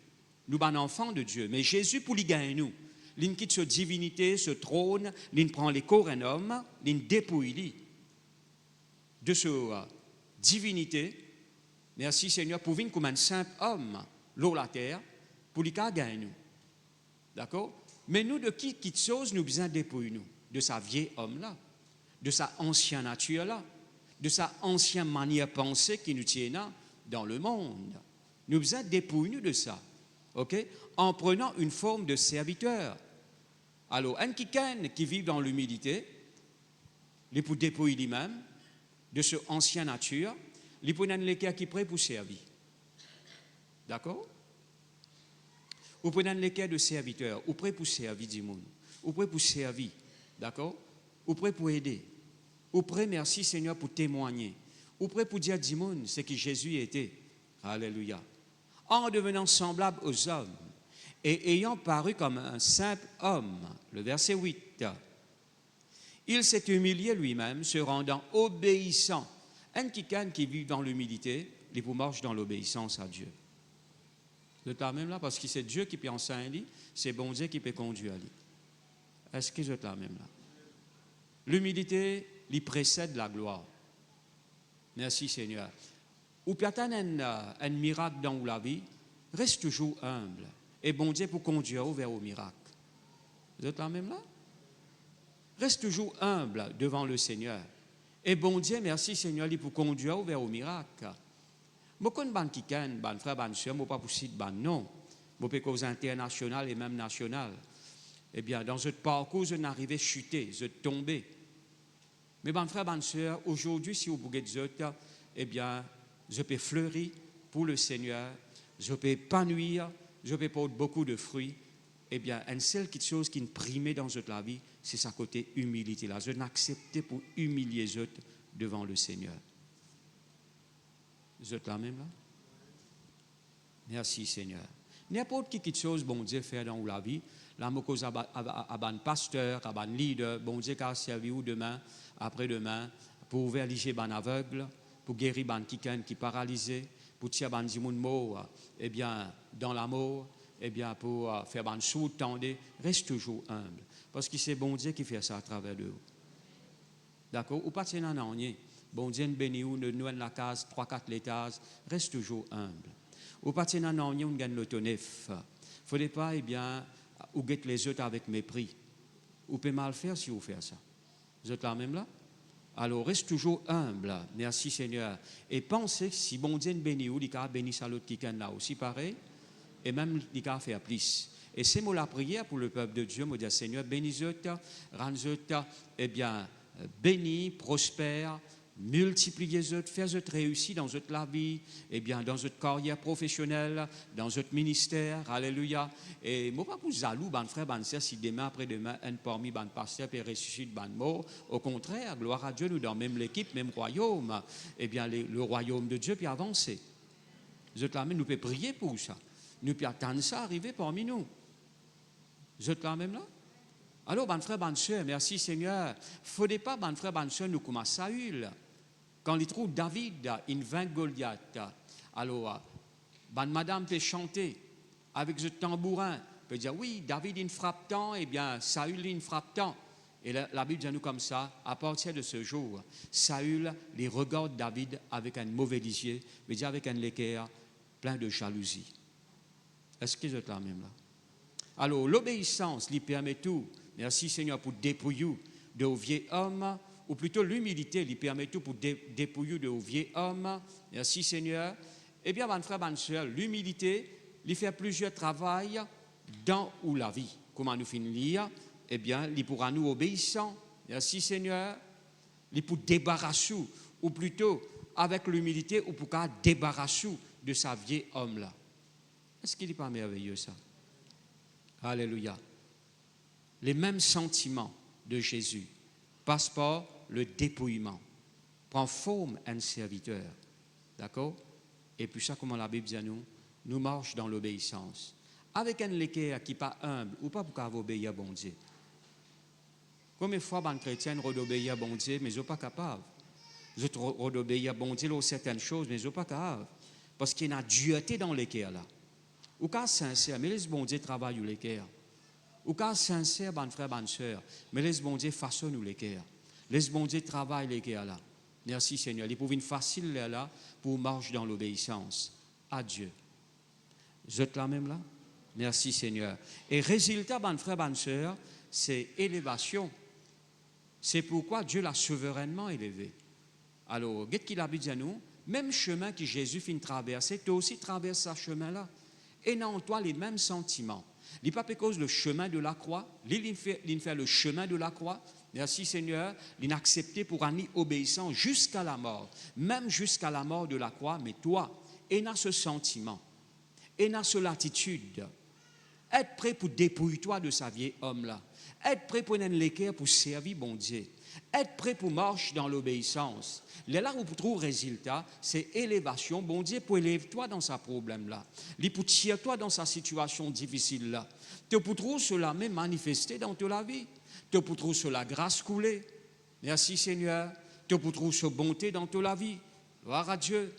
Nous sommes enfants de Dieu. Mais Jésus, pour lui gagner nous, il quitte sa divinité, ce trône, il prend les corps d'un homme, il dépouille de sa divinité. Merci Seigneur, pour venir comme un simple homme, l'eau la terre, pour lui gagner nous. D'accord? Mais nous, de qui chose nous besoin dépouiller nous? De sa vieille homme-là, de sa ancienne nature-là, de sa ancienne manière de penser qui nous tient dans le monde. Nous besoin dépouiller nous de ça. OK? En prenant une forme de serviteur. Alors, un qui vit dans l'humilité, il peut dépouiller lui-même de cette ancienne nature, il peut donner les qui est prêt pour servir. D'accord? Ou peut donner les cas de serviteur, ou prêt pour servir du monde, ou prêt pour servir. D'accord? Ou prêt pour aider. Ou prêt, merci Seigneur, pour témoigner. Ou prêt pour dire du monde ce que Jésus était. Alléluia. En devenant semblable aux hommes et ayant paru comme un simple homme, le verset 8, il s'est humilié lui-même, se rendant obéissant. Un qui vit dans l'humilité, il marche dans l'obéissance à Dieu. Vous êtes là même là, parce que c'est Dieu qui peut enseigner, c'est bon Dieu qui peut conduire. Est-ce que vous êtes là même là? L'humilité, lui précède la gloire. Merci Seigneur. Ou peut attendre un miracle dans la vie, reste toujours humble. Et bon Dieu pour conduire vers au miracle. Vous êtes là même là? Reste toujours humble devant le Seigneur. Et bon Dieu, merci Seigneur, pour conduire vers au miracle. Beaucoup de gens qui connaissent, des frères, des sœurs, pas possible, non. Vous pouvez causer international et même national. Eh bien, dans ce parcours, je n'arrivais à chuter, je tomber. Mais mes frères, mes sœurs, aujourd'hui, si vous voulez dire, eh bien, je peux fleurir pour le Seigneur, je peux épanouir, je peux porter beaucoup de fruits. Eh bien, une seule chose qui me primait dans notre vie, c'est sa côté humilité là. Je n'acceptais pour humilier les autres devant le Seigneur. Vous êtes là même là? Merci Seigneur. N'importe quelle chose, bon Dieu, fait dans la vie, la cause à un pasteur, à un leader, bon Dieu, qui a servi demain, après-demain, pour ouvrir les yeux aveugle, pour guérir quelqu'un qui est paralysé, pour tirer des mots, eh bien, dans l'amour, eh bien, pour faire des sous, reste toujours humble. Parce que c'est bon Dieu qui fait ça à travers de vous. D'accord? Ou pas de rien. Bon Dieu béni ou nous la case, 3-4 étages, reste toujours humble. Ou pas de rien, on gagne l'autonef. Il ne faudrait pas, eh bien, ou guetter les autres avec mépris. Ou peut mal faire si vous faites ça. Vous êtes là même là? Alors, reste toujours humble. Merci Seigneur. Et pensez que si bon Dieu béni ou, il a béni ça l'autre qui là aussi pareil. Et même il a fait plus. Et c'est moi la prière pour le peuple de Dieu, moi dire Seigneur, bénis-eux, rends-eux, eh bien, bénis, prospère, multipliez-eux, fais-eux réussir dans votre la vie, eh bien, dans votre carrière professionnelle, dans votre ministère, alléluia. Et moi, pas pour jaloux, ban frère, ban sœur, si demain, après-demain, un parmi ban pasteur peut ressusciter ban mort. Au contraire, gloire à Dieu, nous dans même l'équipe, même royaume, eh bien, le royaume de Dieu peut avancer. Nous pouvons prier pour ça. Nous pouvons attendre ça arriver parmi nous. Vous êtes là même là? Alors, ban frère, ban sœur, merci Seigneur. Il ne faudrait pas, ban frère, ban sœur, nous comme à Saül. Quand il trouve David, il vainc Goliath. Alors, ban madame peut chanter avec ce tambourin. Peut dire, oui, David, il frappe tant, eh bien, Saül, il frappe tant. Et la Bible dit à nous comme ça, à partir de ce jour, Saül les regarde David avec un mauvais lisier, mais dit avec un équerre plein de jalousie. Est-ce que vous êtes là même là? Alors, l'obéissance lui permet tout. Merci Seigneur pour dépouiller de vieux hommes, ou plutôt l'humilité lui permet tout pour dépouiller de vieux hommes. Merci Seigneur. Eh bien, mon frère, ma soeur, l'humilité lui fait plusieurs travails dans ou la vie. Comment nous finissons lire? Eh bien, il pourra nous obéissant. Merci Seigneur. Il pour débarrasser, ou plutôt avec l'humilité, ou pour débarrasser de sa vieille homme là. Est-ce qu'il n'est pas merveilleux ça? Alléluia. Les mêmes sentiments de Jésus passent par le dépouillement. Prend forme un serviteur. D'accord? Et puis ça, comment la Bible dit à nous? Nous marchons dans l'obéissance. Avec un équerre qui n'est pas humble, ou pas pour obéir à bon Dieu. Combien de fois, les chrétiens obéissent à bon Dieu, mais ils ne sont pas capables. Ils obéissent à bon Dieu dans certaines choses, mais ils ne sont pas capables. Parce qu'il y a une dureté dans l'équerre là. Ou cas sincère, mais laisse bon Dieu travailler l'équerre. Ou cas sincère, bon frère, bonne soeur, mais laisse bon Dieu façonne l'équerre. Laisse bon Dieu travailler l'équerre là. Merci Seigneur. Il pour une facile là pour marcher dans l'obéissance à Dieu. Vous êtes là même là? Merci Seigneur. Et résultat, bon frère, bonne soeur, c'est élévation. C'est pourquoi Dieu l'a souverainement élevé. Alors, qu'est-ce qu'il a dit à nous? Même chemin que Jésus finit traverser, tu aussi traverses ce chemin-là. Et non, toi, les mêmes sentiments. Il n'est pas cause le chemin de la croix. Il fait le chemin de la croix. Merci Seigneur. Il a accepté pour un obéissant jusqu'à la mort. Même jusqu'à la mort de la croix. Mais toi, et dans ce sentiment, et dans cette attitude, être prêt pour dépouiller toi de sa vieille homme-là. Être prêt pour une l'équerre pour servir bon Dieu. Être prêt pour marcher dans l'obéissance. Là où vous trouvez le résultat, c'est élévation. Bon Dieu pour élever toi dans ce problème-là. Il pour tirer toi dans sa situation difficile-là. Tu pour trouver cela même manifesté dans ta vie. Tu pour trouver cela grâce coulée. Merci Seigneur. Tu pour trouver cette bonté dans ta vie. Gloire à Dieu.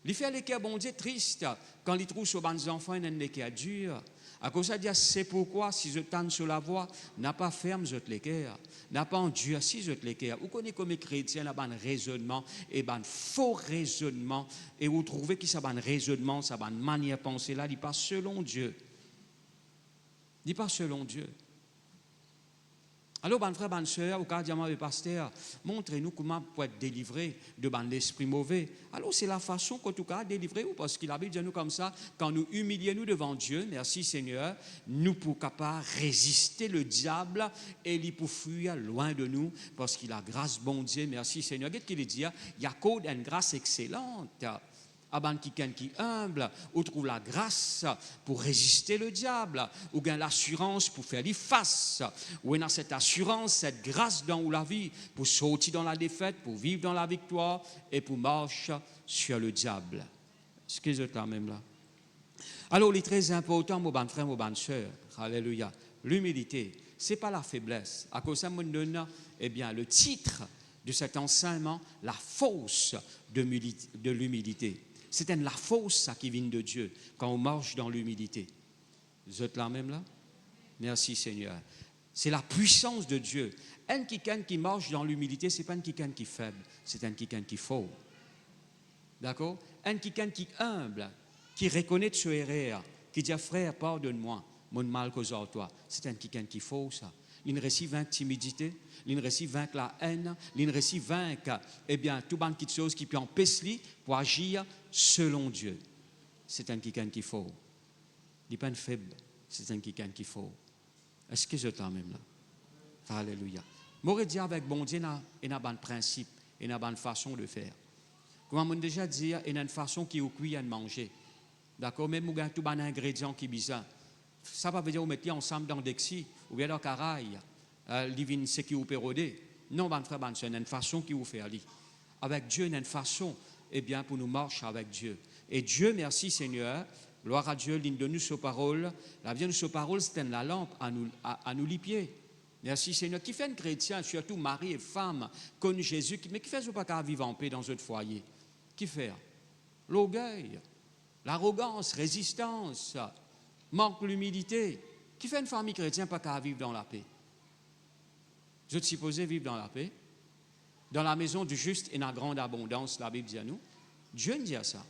Il fait l'équerre bon Dieu triste quand il trouve ce bon enfant et un équerre dur. À cause de ça, c'est pourquoi, si je tente sur la voie, n'a pas ferme l'équerre, n'a pas endurci l'équerre. Vous connaissez comme chrétien, là, un raisonnement, et un faux raisonnement, et vous trouvez que ça un raisonnement, ça une manière de penser là, il n'est pas selon Dieu. Il n'est pas selon Dieu. Alors, frère, bonne soeur, au cas de pasteur, montrez-nous comment pour être délivré de l'esprit mauvais. Alors, c'est la façon qu'en tout cas délivrer, parce qu'il a dit nous comme ça, quand nous humilions devant Dieu, merci Seigneur, nous pour capable résister le diable et il pour fuir loin de nous, parce qu'il a grâce bon Dieu, merci Seigneur. Qu'est-ce qu'il dit? Il y a code une grâce excellente. Aban quelqu'un qui est humble, ou trouve la grâce pour résister le diable, ou gagne l'assurance pour faire face, ou dans cette assurance, cette grâce dans la vie, pour sortir dans la défaite, pour vivre dans la victoire, et pour marcher sur le diable. Est-ce que vous êtes là même là? Alors, il est très important, mon bon frère, mon bonne soeur, alléluia, l'humilité, ce n'est pas la faiblesse. À cause de ça, on donne, eh bien, le titre de cet enseignement, la force de l'humilité. C'est la force ça, qui vient de Dieu quand on marche dans l'humilité. Vous êtes là même là? Merci Seigneur. C'est la puissance de Dieu. Un quelqu'un qui marche dans l'humilité, ce n'est pas un quelqu'un qui est faible, c'est un quelqu'un qui est fort. D'accord? Un quelqu'un qui est humble, qui reconnaît son erreur, qui dit frère, pardonne-moi, mon mal cause à toi. C'est un quelqu'un qui est fort, ça. Il réussit vaincre la timidité, il réussit vaincre la haine, il réussit vaincre, tout bon de choses qui peut empêcher pour agir selon Dieu. C'est un quelqu'un qui est fort. Il n'est pas un faible, c'est un quelqu'un qui est fort. Est-ce que je t'en même là? Alléluia. M'aurais dit avec bon Dieu, il y a un bon principe, il y a une bonne façon de faire. Comme on déjà dit, il y a une façon qui est cuit à manger. D'accord? Même il y a tout bon ingrédient qui est bizarre. Ça ne veut pas dire qu'on met ensemble dans Dexy ou bien dans Caraï, l'ivin ce qui est pérodé. Non, mon frère, il y a une façon qui vous fait aller. Avec Dieu, il y a une façon pour nous marcher avec Dieu. Et Dieu, merci Seigneur, gloire à Dieu, l'une de nous sa parole. La vie de sa parole, c'est la lampe à nous les pieds. Merci Seigneur. Qui fait un chrétien, surtout mari et femme, connu Jésus, mais qui fait ce pas qu'à vivre en paix dans un foyer? Qui fait? L'orgueil, l'arrogance, résistance, manque l'humilité. Qui fait une famille chrétienne pas qu'à vivre dans la paix? Je te suppose vivre dans la paix. Dans la maison du juste et dans la grande abondance, la Bible dit à nous. Dieu ne dit à ça.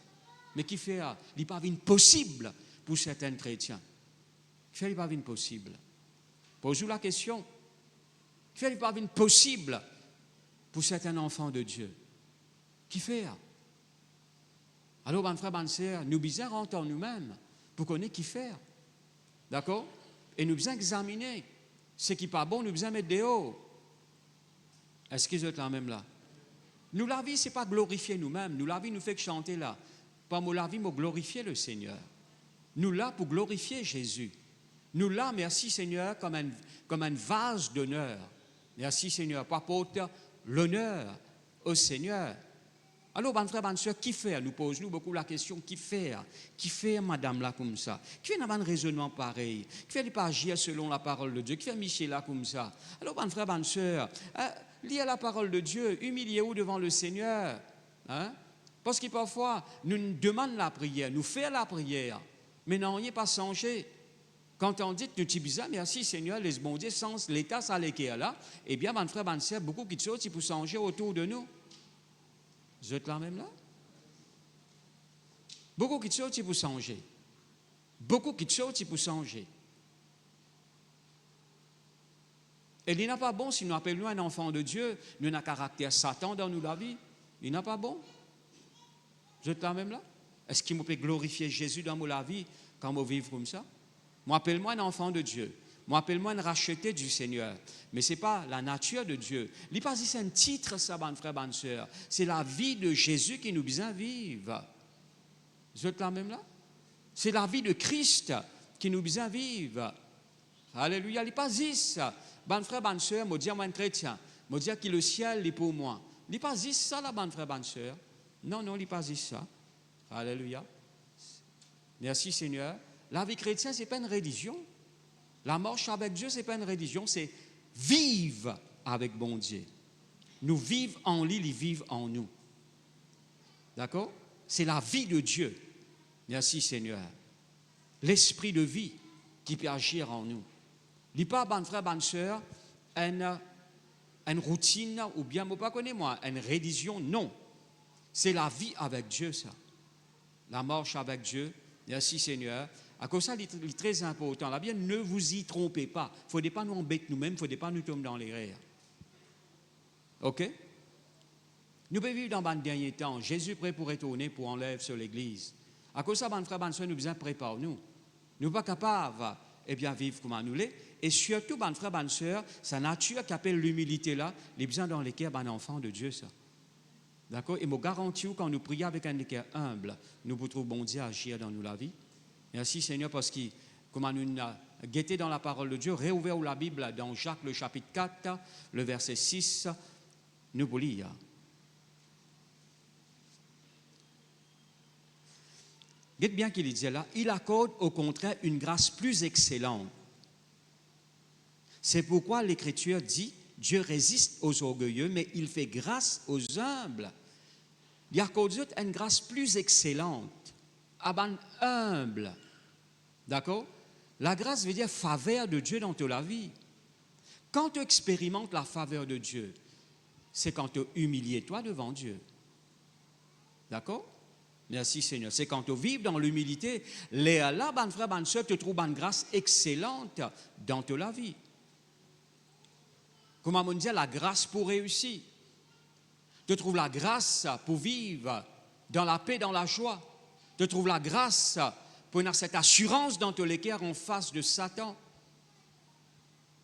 Mais qui fait, il n'est pas possible pour certains chrétiens. Qui fait, il n'est pas possible. Pose-vous la question. Qui fait, il n'est pas possible pour certains enfants de Dieu. Qui fait? Alors, mon frère, bonne sœur, nous besoin rentrer en nous-mêmes pour connaître qui fait. D'accord? Et nous besoin examiner. Ce qui n'est pas bon, nous besoin mettre dehors. Est-ce que vous êtes là même là? Nous, la vie, ce n'est pas glorifier nous-mêmes. Nous, la vie, nous fait chanter là. Pas moi, la vie, mais glorifier le Seigneur. Nous, là, pour glorifier Jésus. Nous, là, merci Seigneur, comme un vase d'honneur. Merci Seigneur, pour apporter l'honneur au Seigneur. Alors, bon frère, bonne soeur, qui fait? Nous posons beaucoup la question, qui fait? Qui fait, madame, là, comme ça? Qui fait un raisonnement pareil? Qui fait pas agir selon la parole de Dieu? Qui fait Michel là, comme ça? Alors, bon frère, bonne soeur, liez la parole de Dieu, humiliez-vous devant le Seigneur. Hein? Parce que parfois, nous nous demandons la prière, nous faisons la prière, mais non, il n'y a pas songé. Quand on dit, nous sommes bizarres, merci Seigneur, les bons dieux, sans l'état, ça l'équerre là, eh bien, mon frère, bonne soeur, beaucoup de choses qui peuvent changer autour de nous. Vous êtes là même là? Beaucoup de choses qui peuvent changer. Beaucoup de choses qui peuvent changer. Et il n'est pas bon si nous appelons un enfant de Dieu, nous avons un caractère Satan dans nous la vie. Il n'est pas bon. Vous êtes là même là? Est-ce qu'il me peut glorifier Jésus dans la vie quand je vivre comme ça? Moi, appelle-moi un enfant de Dieu. Moi, appelle-moi un racheté du Seigneur. Mais ce n'est pas la nature de Dieu. Il n'est pas dit c'est un titre, ça, bonne frère, bonne soeur. C'est la vie de Jésus qui nous besoin vivre. Vous êtes là même là? C'est la vie de Christ qui nous besoin vivre. Alléluia. Il n'est pas dit ça. Bonne frère, bonne soeur, me dire moi un chrétien. Me dire que le ciel est pour moi. Il n'est pas dit ça, la bonne frère, bonne soeur. Non, il n'est pas dit ça. Alléluia. Merci Seigneur. La vie chrétienne, ce n'est pas une religion. La marche avec Dieu, ce n'est pas une religion, c'est vivre avec bon Dieu. Nous vivons en lui, il vit en nous. D'accord? C'est la vie de Dieu. Merci Seigneur. L'esprit de vie qui peut agir en nous. Il n'est pas, bonne frère, bonne soeur, une routine ou bien, je ne connais pas moi, une religion, non. C'est la vie avec Dieu, ça. La marche avec Dieu. Merci Seigneur. À cause de ça, il est très important. Là bien, ne vous y trompez pas. Il ne faut pas nous embêter nous-mêmes, il ne faut pas nous tomber dans les rêves. OK? Nous pouvons vivre dans les derniers temps. Jésus est prêt pour retourner, pour enlever sur l'Église. À cause de ça, bonne frère, bonne soeur, nous besoin préparer nous. Nous ne sommes pas capables de vivre comme nous l'est. Et surtout, bonne frère, bonne soeur, sa nature qui appelle l'humilité là, les besoins dans lesquels un enfant de Dieu, ça. D'accord? Et je vous garantis, quand nous prions avec un cœur humble, nous pouvons trouver bon Dieu agir dans nous la vie. Merci Seigneur parce que, comme nous avons guetté dans la parole de Dieu, réouvert la Bible dans Jacques le chapitre 4, le verset 6, nous pouvons lire. Guette bien qu'il disait là, il accorde au contraire une grâce plus excellente. C'est pourquoi l'Écriture dit, Dieu résiste aux orgueilleux, mais il fait grâce aux humbles. Il y a une grâce plus excellente, humble. D'accord? La grâce veut dire faveur de Dieu dans ta vie. Quand tu expérimentes la faveur de Dieu, c'est quand tu humilies toi devant Dieu. D'accord? Merci Seigneur. C'est quand tu vis dans l'humilité, là, ban frère, ban soeur, tu trouves une grâce excellente dans ta vie. Comment on dit, la grâce pour réussir. Tu trouves la grâce pour vivre dans la paix, dans la joie. Tu trouves la grâce pour avoir cette assurance dans ton équerre en face de Satan.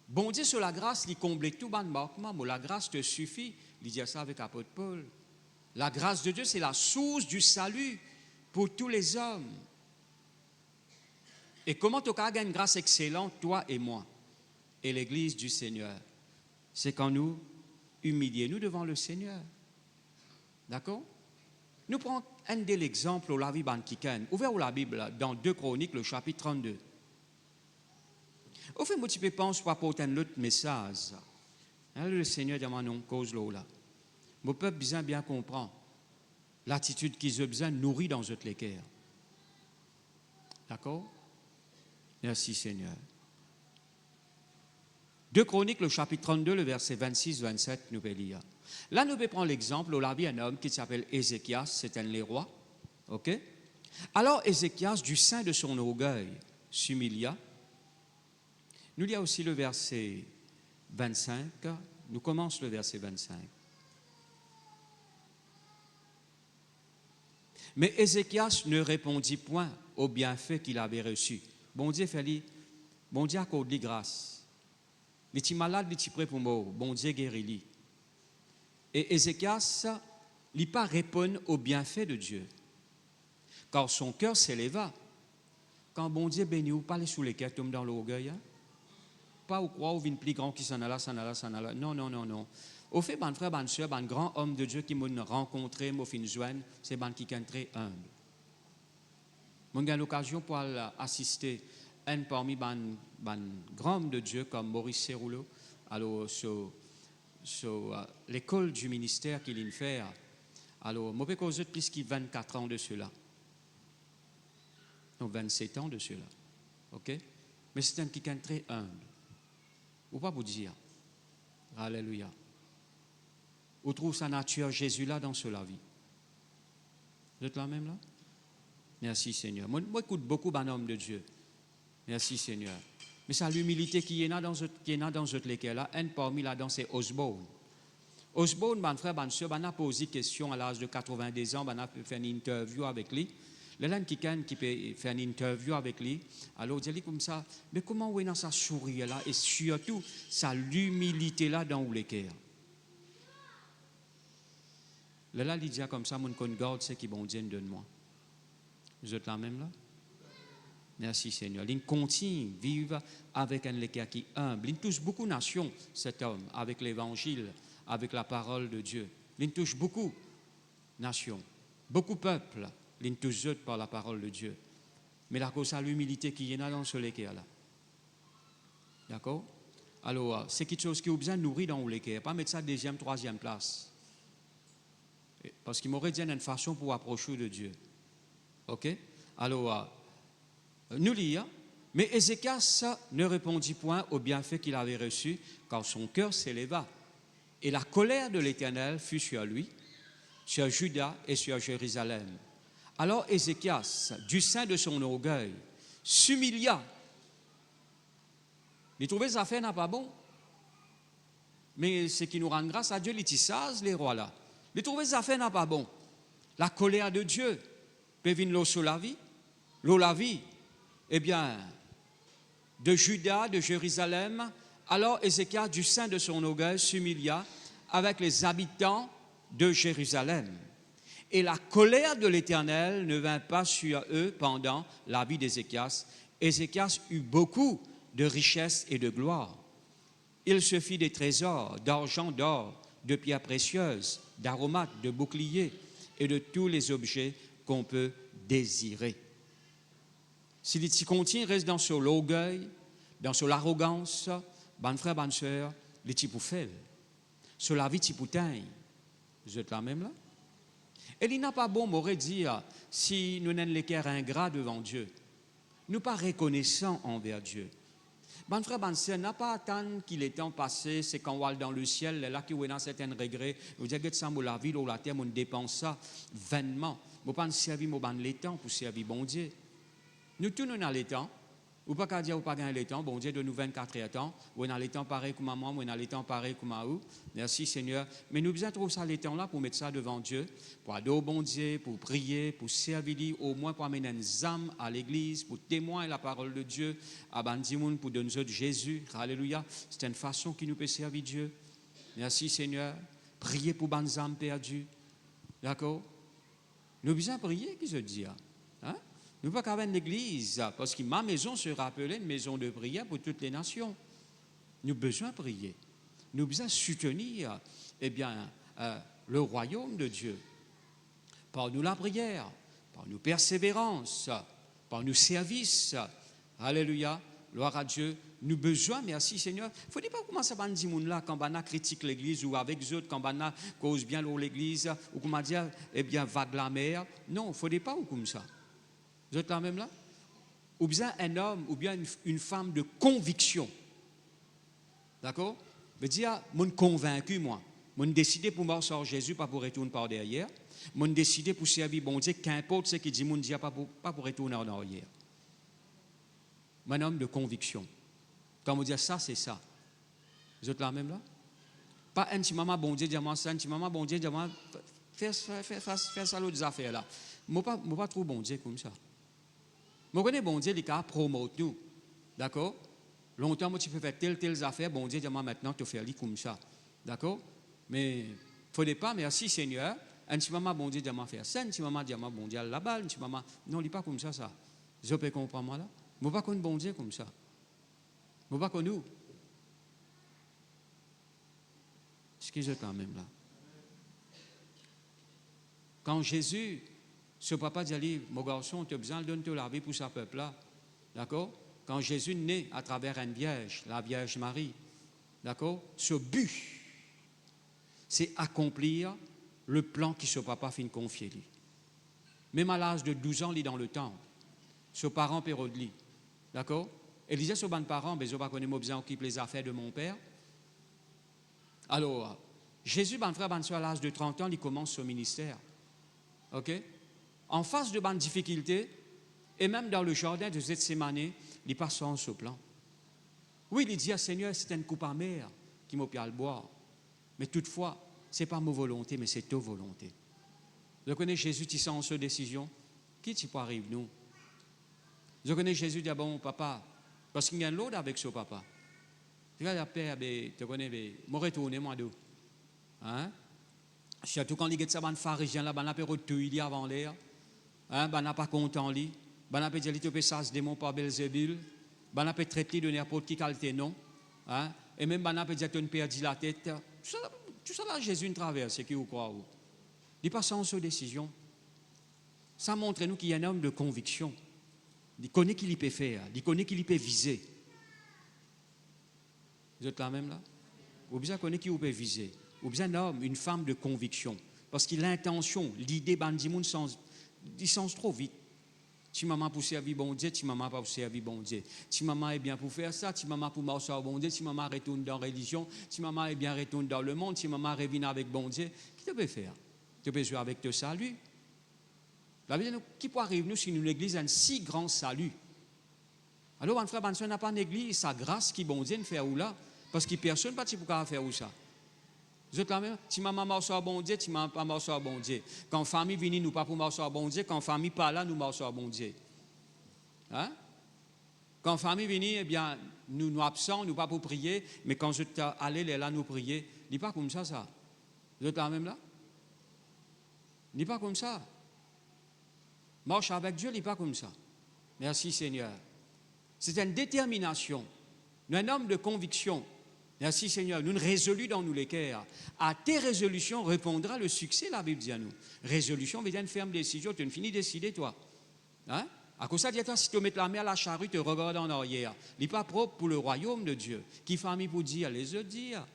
Bon Dieu, sur la grâce, il comble tout ban manquement, mais la grâce te suffit. Il dit ça avec l'apôtre Paul. La grâce de Dieu, c'est la source du salut pour tous les hommes. Et comment tu as une grâce excellente, toi et moi, et l'Église du Seigneur? C'est quand nous humilions devant le Seigneur. D'accord? Nous prenons un de l'exemple au Lavi Bankiken. Ouvert la Bible dans 2 Chroniques, le chapitre 32. Au fait, moi, tu peux penser pour apporter un autre message. Le Seigneur demande non cause là. Mon peuple bien comprend l'attitude qu'ils ont besoin de nourrir dans notre équerre. D'accord? Merci Seigneur. 2 Chroniques, le chapitre 32, le verset 26-27, nous pouvons lire. Là, nous pouvons prendre l'exemple, on a vu un homme qui s'appelle Ézéchias, c'est un des rois. OK? Alors, Ézéchias, du sein de son orgueil, s'humilia. Nous lisons aussi le verset 25. Nous commençons le verset 25. Mais Ézéchias ne répondit point au bienfait qu'il avait reçu. Bon Dieu fait bon Dieu accorde-lui grâce. Il est malade, il est prêt pour mourir. Bon Dieu guérit-lui. Et Ézéchias n'a pas répondu au bienfait de Dieu. Car son cœur s'éleva. Quand bon Dieu bénit ou pas les sous les cœurs, tombe dans l'orgueil. Hein? Pas ou quoi, ou vient plus grand qui s'en a là. Non, non, non, non. Au fait, ban frère, ban soeur, ban grand homme de Dieu qui m'a rencontré, m'a fait une joindre, c'est ban qui est très humble. J'ai eu l'occasion pour assister un parmi ban grand homme de Dieu comme Maurice Serroulo, alors sur l'école du ministère qu'il vient faire. Alors, je peux causer plus que 24 ans de cela. Non, 27 ans de cela. OK? Mais c'est un qui est très humble. Ou pas vous dire. Alléluia. Où trouve sa nature Jésus là dans cela vie? Vous êtes là même là? Merci Seigneur. Moi écoute beaucoup d'hommes de Dieu. Merci Seigneur. Mais c'est l'humilité qui est là dans notre lesquels là, un parmi là dans c'est Osborne. Osborne, mon frère, mon soeur, on a posé question à l'âge de 90 ans, on a fait une interview avec lui. Le là qui peut faire une interview avec lui, alors il dit comme ça, mais comment on est dans sa sourire là et surtout sa l'humilité là dans les cœurs. Là, il dit comme ça, mon garde ce qui bon Dieu donne moi. Vous êtes là même là? Merci Seigneur. Il continue à vivre avec un cœur qui est humble. Il touche beaucoup de nations, cet homme, avec l'évangile, avec la parole de Dieu. Il touche beaucoup de nations, beaucoup de peuples. Il touche par la parole de Dieu. Mais la cause à l'humilité qui est là dans ce cœur là. D'accord? Alors, c'est quelque chose qui a besoin de nourrir dans le cœur. Pas mettre ça deuxième, troisième place. Parce qu'il m'aurait dit une façon pour approcher de Dieu. OK? Alors, nous lisons, mais Ézéchias ne répondit point au bienfait qu'il avait reçu, car son cœur s'éleva. Et la colère de l'Éternel fut sur lui, sur Juda et sur Jérusalem. Alors Ézéchias, du sein de son orgueil, s'humilia. Il trouvait ça fait n'a pas bon. Mais ce qui nous rend grâce à Dieu, les tissage, les rois là. Il trouvait ça fait n'a pas bon. La colère de Dieu peut venir l'eau sur la vie. L'eau la vie, eh bien, de Juda, de Jérusalem. Alors Ézéchias, du sein de son orgueil, s'humilia avec les habitants de Jérusalem. Et la colère de l'Éternel ne vint pas sur eux pendant la vie d'Ézéchias. Ézéchias eut beaucoup de richesses et de gloire. Il se fit des trésors d'argent, d'or, de pierres précieuses, d'aromates, de boucliers et de tous les objets qu'on peut désirer. S'il continue, reste dans son orgueil, dans son arrogance, bonne frère, bonne soeur, les petits pour faire. Sur la vie, petit pour teindre. Vous êtes là même là? Et il n'a pas bon, m'aurait dit, si nous n'avons les cœurs ingrats devant Dieu, nous pas reconnaissants envers Dieu. Bon frère, bon sœur, n'a pas attendu qu'il est temps passé, c'est quand on va dans le ciel, là qui est dans certains regrets, vous dites que ça, la vie ou la terre, on dépense ça vainement. On ne pas servir les temps pour servir bon Dieu. Nous tous nous dans les temps. Ou pas qu'à dire ou pas gagner les temps, bon Dieu de nous 24 heures temps, ou dans les temps pareil comme maman, ou dans les temps pareil comme à vous. Merci Seigneur. Mais nous besoin trouver ça les temps là pour mettre ça devant Dieu, pour adorer bon Dieu, pour prier, pour servir, au moins pour amener une âme à l'église, pour témoigner la parole de Dieu, à Bandimoun, pour donner de Jésus. Alléluia. C'est une façon qui nous peut servir Dieu. Merci Seigneur. Prier pour bonnes âmes perdues. D'accord? Nous besoin prier, qui se dit? Hein? Nous ne pouvons pas avoir une église, parce que ma maison sera appelée une maison de prière pour toutes les nations. Nous avons besoin de prier. Nous avons besoin de soutenir le royaume de Dieu. Par nous la prière, par nous persévérance, par nous service. Alléluia, gloire à Dieu. Nous avons besoin, merci Seigneur. Il ne faut pas commencer à dire là quand on critique l'église ou avec eux, quand on cause bien l'église, ou comment dire, va de la mer. Non, il ne faut pas comme ça. Vous êtes là même là? Ou bien un homme, ou bien une femme de conviction. D'accord? Je veux dire, je suis convaincu, moi. Je suis décidé pour marcher sur Jésus, pas pour retourner par derrière. Je suis décidé pour servir bon Dieu, qu'importe ce qu'il dit, je dis pas pour retourner en arrière. Je suis un homme de conviction. Quand on dit ça, c'est ça. Vous êtes là même là? Pas un petit maman bon Dieu, dis-moi ça, un petit maman bon Dieu, dis-moi, fais ça l'autre affaires là. Je ne suis pas trop bon Dieu comme ça. Je connais bon Dieu, il a promote nous. D'accord? Longtemps, moi, tu peux faire telle affaire, bon Dieu, dis-moi maintenant, tu fais comme ça. D'accord? Mais il ne faut pas, merci Seigneur. Un petit maman, bon Dieu, dis-moi faire ça, un petit maman, dis-moi, bon Dieu, là-bas, un petit maman. Non, il n'est pas comme ça. Je peux comprendre moi là. Je ne pas connaître bon Dieu comme ça. Je ne pas connaître nous. Excusez quand même là. Quand Jésus, ce papa dit, mon garçon, tu as besoin de donner la vie pour ce peuple-là. D'accord? Quand Jésus naît à travers une vierge, la Vierge Marie, d'accord? Ce but, c'est accomplir le plan que ce papa fin confier lui. Même à l'âge de 12 ans, il est dans le temple. Ce parent pérode lui. D'accord? Et il disait ce bon parent, mais je ne sais pas qu'on besoin occuper les affaires de mon père. Alors, Jésus, ben frère, ben soeur, à l'âge de 30 ans, il commence son ministère. OK? En face de bonnes difficultés, et même dans le jardin de Gethsémani, il passe en ce plan. Oui, il dit à Seigneur, c'est une coupe amère qui m'a pu le boire. Mais toutefois, ce n'est pas ma volonté, mais c'est ta volonté. Je connais Jésus qui sent en ce décision. Qui tu peux arriver, nous? Je connais Jésus qui dit, bon, papa, parce qu'il y a un l'autre avec ce papa. Tu vois, la paix, tu connais, je retourne, moi, d'où? Hein? Surtout quand il y a des pharisiens là, il y a des avant l'air. Hein, ben n'a pas content lui, ben n'a pas dit que ça se démon par Belzébul, ben n'a pas traité de n'importe qui qualité non, hein, et même ben n'a pas dit que tu perdu la tête. Tout ça là Jésus une traverse, qui vous croit où? Il passe sans sa décision. Ça montre nous qu'il y a un homme de conviction. Il connaît qu'il peut faire, il connaît qu'il peut viser. Vous êtes là même là? Vous besoin connaître qui vous peut viser. Vous besoin un homme, une femme de conviction, parce qu'il a l'intention, l'idée bandimoun sans il sens trop vite. Si maman pour servir bon Dieu, si maman pas pour servir bon Dieu. Si maman est bien pour faire ça, si maman pour marcher au bon Dieu, si maman retourne dans la religion, si maman est bien retourne dans le monde, si maman revient avec bon Dieu, qui te peut faire? Tu peux jouer avec ton salut. La vie, qui peut arriver nous si nous l'église a un si grand salut? Alors, mon frère, mon soeur n'a pas une église, sa grâce qui bon Dieu ne fait où là? Parce que personne pas pour faire où ça. Vous êtes là même? Si maman marche au bon Dieu, si maman pas marche au bon Dieu. Quand famille vient, nous pas pour marcher au bon Dieu. Quand famille pas là, nous marchons au bon Dieu. Hein? Quand famille vient, eh bien, nous absents, nous pas pour prier, mais quand je allais là, nous prier. Il n'est pas comme ça. Vous êtes là même là? Il n'est pas comme ça. Marche avec Dieu, il n'est pas comme ça. Merci Seigneur. C'est une détermination. Un homme de conviction. Merci Seigneur, nous résolus dans nous les cœurs. À tes résolutions répondra le succès, la Bible dit à nous. Résolution veut dire une ferme décision, tu ne finis de décider toi. Hein? À cause de ça, dis-toi, si tu mets la main à la charrue, tu regardes en arrière. Il n'est pas propre pour le royaume de Dieu. Qui famille pour dire, les autres dire.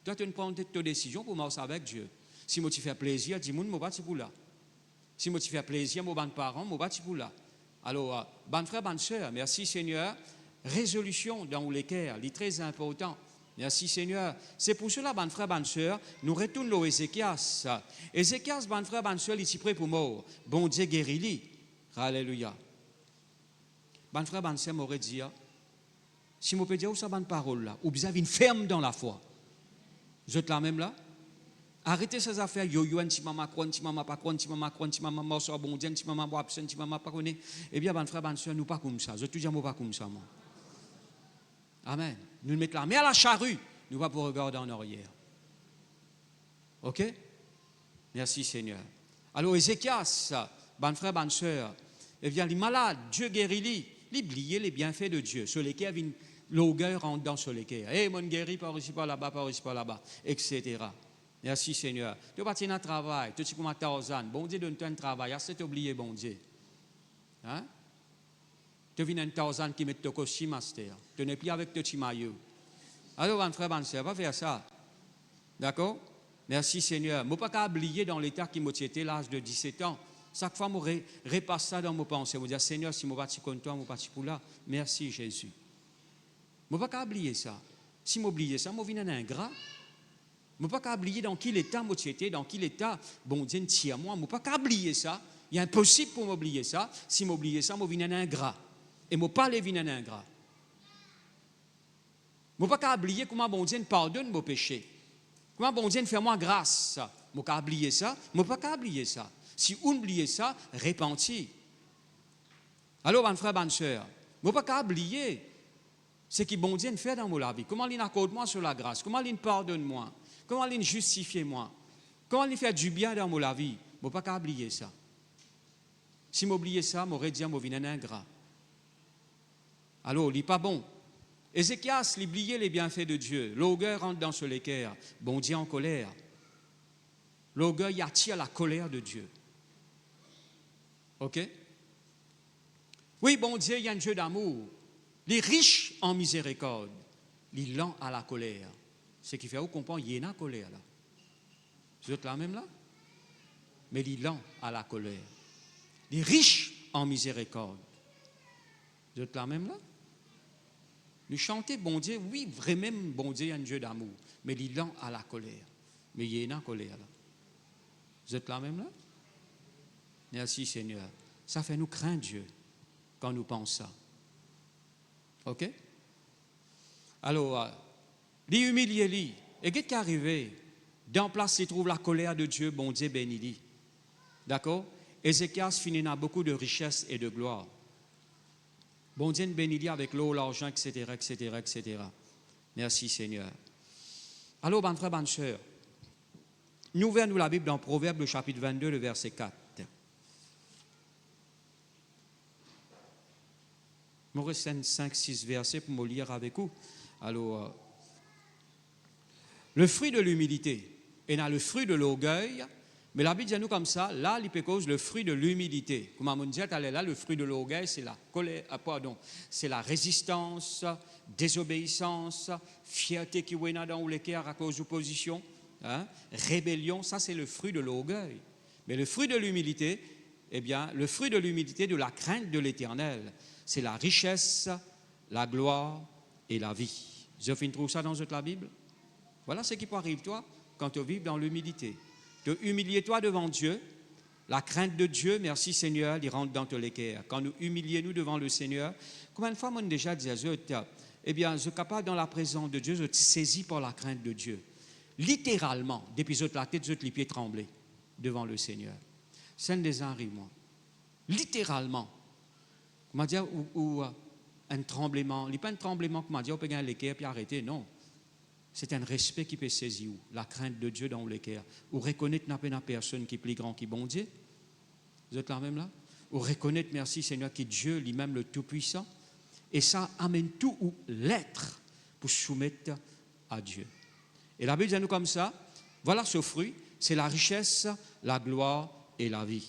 Toi, tu ne prends ta décision pour marcher avec Dieu. Si moi tu fais plaisir, dis-moi, je ne vais pas pour là. Si moi tu fais plaisir, mon bon parents, mon bâti pour là. Alors, bon frère, bonne soeur, merci Seigneur. Résolution dans les cœurs, c'est très important. Merci Seigneur. C'est pour cela, bon frère, bonne soeur, nous retournons à Ézéchias. Ézéchias, bon frère, bonne soeur, il est prêt pour mort. Bon Dieu guérit-lui. Alléluia. Bon frère, bonne soeur m'aurait dit, si je peux dire où ça bonne parole là, ou vous avez une ferme dans la foi. Vous êtes là même là? Arrêtez ces affaires, yo-yo, un petit maman croit, un petit maman pas croit, un petit maman croit, un petit maman mort sur bon Dieu, un petit maman boit absent, un petit maman pas connaît. Eh bien, bon frère, bonne soeur, nous pas comme ça. Je te dis, moi pas comme ça, moi. Amen. Nous nous mettons la main à la charrue, nous pas pour regarder en arrière. Ok? Merci Seigneur. Alors, Ézéchias, bon frère, bonne soeur, eh bien, les malades, Dieu guérit-les. Oubliez les bienfaits de Dieu, sur lesquels l'orgueil rentre dans sur lesquels. Eh, mon guéri par ici, par là-bas, par ici, par là-bas, etc. Merci Seigneur. Tu vas partir dans le travail, tu es comme à Tarzan. Bon Dieu donne-toi un travail, c'est oublié, bon Dieu. Hein? Tu viens un Tarzan qui met ton costume, master. Tu n'es plus avec ton petit maillot. Alors, mon frère, mon soeur, va faire ça. D'accord? Merci Seigneur. Je ne peux pas oublier dans l'état qui m'a été l'âge de 17 ans. Chaque fois, je repasse ça dans mes pensées. Je dis, Seigneur, si je suis parti contre toi, je suis parti pour là. Merci Jésus. Je ne peux pas oublier ça. Si j'oublie ça, je viens un ingrat. Je ne peux pas oublier dans quel état je suis, dans quel état, bon Dieu, tire moi. Je ne peux pas oublier ça. Il est impossible pour m'oublier ça. Si j'oublie ça, je viens un ingrat. Et je ne peux pas aller venir un ingrat. Je ne peux pas oublier comment bon Dieu pardonne mes péchés. Comment bon Dieu fait moi grâce. Je ne peux pas oublier ça. Je ne peux pas oublier ça. Si on oublie ça, repentis. Alors, mon frère, bonne soeur, je ne peux pas oublier ce que bon Dieu fait dans ma vie. Comment il accorde moi sur la grâce. Comment il pardonne moi. Comment il justifie moi. Comment il fait du bien dans ma vie. Je ne peux pas oublier ça. Si j'oubliais ça, je m'aurais dit que je viens un ingrat. Alors, il n'est pas bon. Ézéchias, il oubliait les bienfaits de Dieu. L'orgueil rentre dans ce l'équerre. Bon Dieu en colère. L'orgueil attire la colère de Dieu. OK? Oui, bon Dieu, il y a un Dieu d'amour. Les riches en miséricorde, les lents à la colère. Ce qui fait, vous comprenez, il y a une colère là. Vous êtes là même là? Mais les lents à la colère. Les riches en miséricorde. Vous êtes là même là? Nous chantons, bon Dieu, oui, vraiment, bon Dieu, il y a un Dieu d'amour. Mais les lents à la colère. Mais il y a une colère là. Vous êtes là même là? Merci Seigneur. Ça fait nous craindre Dieu quand nous pensons ça. OK? Alors, les humilier, lui. Et qu'est-ce qui est arrivé? Dans place, se trouve la colère de Dieu, bon Dieu béni. D'accord? Ézéchias finit dans beaucoup de richesses et de gloire. Bon Dieu béni avec l'eau, l'argent, etc., etc., etc. Merci Seigneur. Alors, bon frère, bonne soeur, nous ouvrons la Bible dans Proverbe, le chapitre 22, le verset 4. Je me reste 5-6 versets pour me lire avec vous. Alors, le fruit de l'humilité, et dans le fruit de l'orgueil, mais la Bible dit nous comme ça, là, il peut cause le fruit de l'humilité. Comme on dit, là, le fruit de l'orgueil, c'est la colère, c'est la résistance, désobéissance, fierté qui est dans les cœurs à cause d'opposition, rébellion, ça c'est le fruit de l'orgueil. Mais le fruit de l'humilité, eh bien, le fruit de l'humilité, de la crainte de l'Éternel, c'est la richesse, la gloire et la vie. Vous trouve ça dans la Bible? Voilà ce qui peut arriver toi quand tu vis dans l'humilité. De humilier toi devant Dieu, la crainte de Dieu, merci Seigneur, il rentre dans tous les cœurs. Quand nous humilions nous devant le Seigneur, combien de fois on déjà dit, eh bien, je suis capable dans la présence de Dieu, je suis saisi par la crainte de Dieu. Littéralement, depuis la tête, les pieds tremblés devant le Seigneur. C'est un des moi. Littéralement. Comment dire, ou un tremblement. Il n'est pas un tremblement, comment dire, on peut gagner les cœurs puis arrêter, non. C'est un respect qui peut saisir la crainte de Dieu dans les cœurs. Ou reconnaître qu'il n'y a personne qui est plus grand qui bon Dieu. Vous êtes là même là? Ou reconnaître, merci Seigneur, que Dieu lui-même le Tout-Puissant. Et ça amène tout ou l'être pour soumettre à Dieu. Et la Bible dit nous comme ça, voilà ce fruit, c'est la richesse, la gloire et la vie.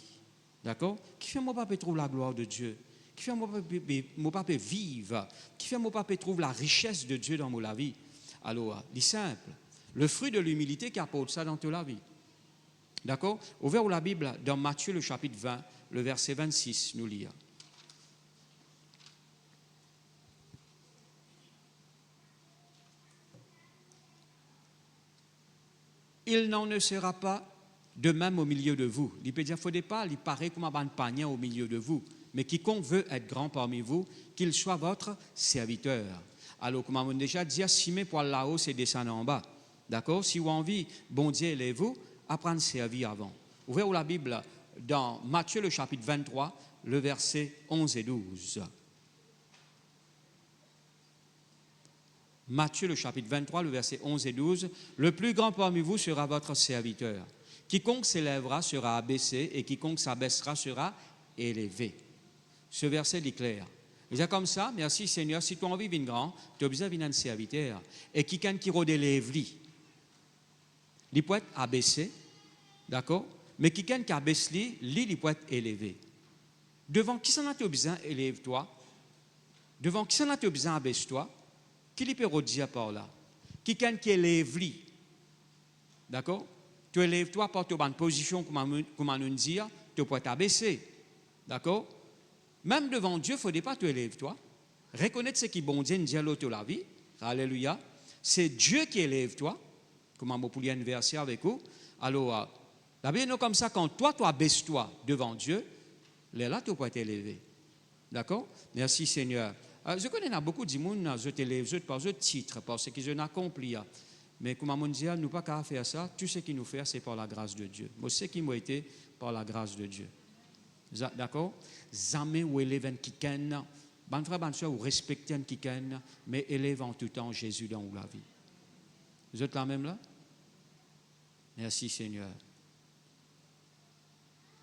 D'accord? Qui fait mon papa trouve la gloire de Dieu? Qui fait mon papa vivre? Qui fait mon papa trouve la richesse de Dieu dans ma vie? Alors, c'est simple. Le fruit de l'humilité qui apporte ça dans toute la vie. D'accord? Ouvrez la Bible dans Matthieu, le chapitre 20, le verset 26, nous lire. Il n'en ne sera pas de même au milieu de vous. Il peut dire, il ne faudrait pas, il paraît comme un panier au milieu de vous. Mais quiconque veut être grand parmi vous, qu'il soit votre serviteur. Alors, comme on a déjà dit, si mes poils là-haut, c'est descendre en bas. D'accord? Si vous avez envie, bon Dieu, élevez-vous, apprendre à servir avant. Ouvrez la Bible dans Matthieu, le chapitre 23, le verset 11 et 12. Matthieu, le chapitre 23, le verset 11 et 12. Le plus grand parmi vous sera votre serviteur. Quiconque s'élèvera sera abaissé et quiconque s'abaissera sera élevé. Ce verset dit clair. C'est comme ça, merci Seigneur, si tu as envie de grand, tu as besoin d'un serviteur. Et quelqu'un qui relève lui, il peut être abaissé, d'accord? Mais quelqu'un qui abaisse lui, il peut être élevé. Devant qui s'en a besoin, élève-toi. Devant qui s'en a besoin, abaisse-toi. Qui lui peut redire par là? Quelqu'un qui élève lui, d'accord? Tu élèves-toi par ta position, comme on nous dit, tu peux t'abaisser. D'accord? Même devant Dieu, il ne faudrait pas te élèves toi. Reconnaître ce qui est bon Dieu, dit à l'autre la vie. Alléluia. C'est Dieu qui élève toi. Comme on peut lire un verset avec vous. Alors, la Bible est comme ça, quand toi, tu abaisses-toi devant Dieu, là, tu peux t'élever. D'accord? Merci Seigneur. Je connais beaucoup de gens, je t'élève par ce titre, par ce qu'ils ont accompli. Mais comme on dit, nous pas qu'à faire ça, tout ce qu'il nous fait, c'est par la grâce de Dieu. Moi, ce qui m'a été par la grâce de Dieu. D'accord? Jamais ou élève quelqu'un, bon frère, bonne soeur, ou respecter quelqu'un, mais élève en tout temps Jésus dans la vie. Vous êtes là même là? Merci Seigneur.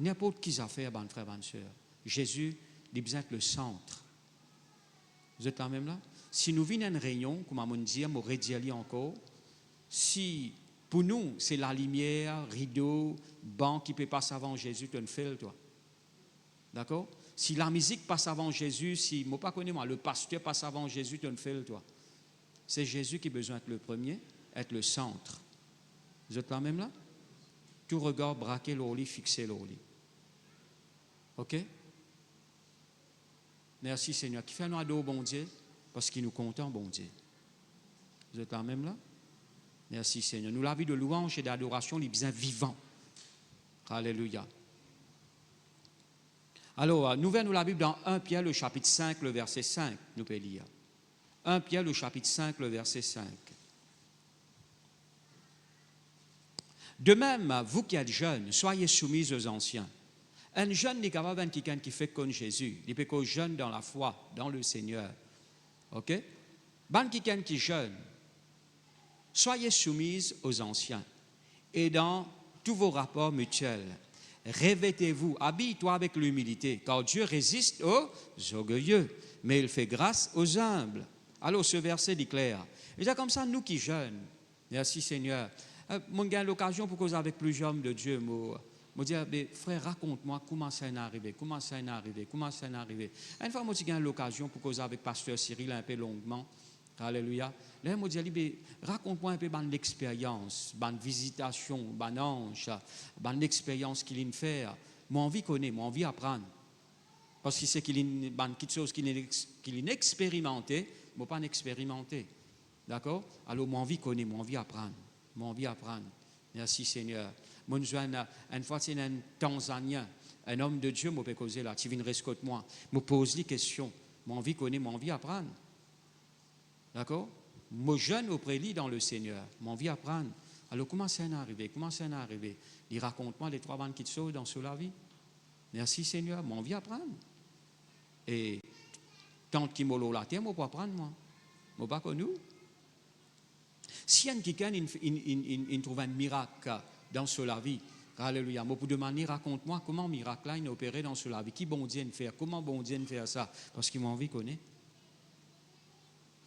N'importe qui a fait, bon frère, bonne soeur. Jésus, il a besoin d'être le centre. Vous êtes là même là? Si nous venons à une réunion, comme on dit, on aurait dit encore, si pour nous, c'est la lumière, rideau, banc qui peut passer avant Jésus, tu le fais, toi. D'accord? Si la musique passe avant Jésus, si, moi pas connais moi, le pasteur passe avant Jésus, tu le fais, toi. C'est Jésus qui a besoin d'être le premier, être le centre. Vous êtes là même là? Tout regard braqué l'orli, fixé l'orli. OK? Merci Seigneur. Qui fait nous adorer bon Dieu? Parce qu'il nous content, bon Dieu. Vous êtes là même là? Merci Seigneur. Nous, la vie de louange et d'adoration, les bien vivants. Alléluia. Alors, nous verrons la Bible dans 1 Pierre, le chapitre 5, le verset 5, nous pouvons lire. 1 Pierre, le chapitre 5, le verset 5. De même, vous qui êtes jeunes, soyez soumis aux anciens. Un jeune n'est capable d'être quelqu'un qui fait comme Jésus. Il peut être jeune dans la foi, dans le Seigneur. OK? Ben quelqu'un qui est jeune, soyez soumis aux anciens. Et dans tous vos rapports mutuels, revêtez-vous, habille-toi avec l'humilité, car Dieu résiste aux orgueilleux, mais il fait grâce aux humbles. Alors ce verset dit clair. Et c'est comme ça, nous qui jeunes, merci Seigneur, moi j'ai l'occasion pour causer avec plusieurs hommes de Dieu, me dire, frère, raconte-moi comment ça est arrivé, comment ça est arrivé, comment ça est arrivé. Une fois, moi j'ai l'occasion pour causer avec pasteur Cyril un peu longuement. Alléluia. Là, je me dis, raconte-moi un peu de l'expérience, de visitation, de ange, de l'expérience qu'il a fait. Moi, envie connaître, moi, envie apprendre. Parce que c'est qu'il y a quelque chose qu'il a expérimenté, mais pas expérimenté. D'accord? Alors, moi, envie connaître, moi, envie apprendre. Moi, envie apprendre. Merci Seigneur. Moi, une fois, c'est un Tanzanien, un homme de Dieu, moi, peut causer là, tu viens rescote moi, me pose des questions. Moi, envie connaître, moi, envie apprendre. D'accord? Moi, jeune auprès de lui dans le Seigneur, mon envie apprendre. Alors, comment ça est arrivé? Comment ça est arrivé? Il raconte-moi les 3 bandes qui te sauvent dans la vie. Merci Seigneur, mon envie apprendre. Et tant qu'il m'a la terre, moi, pour apprendre, moi. Moi, pas connu. Si un quelqu'un il trouve un miracle dans la vie, alléluia, moi, pour demander, raconte-moi comment le miracle là, il a opéré dans la vie. Qui bon Dieu ne fait? Comment bon Dieu ne fait ça? Parce qu'il m'a envie de connaître.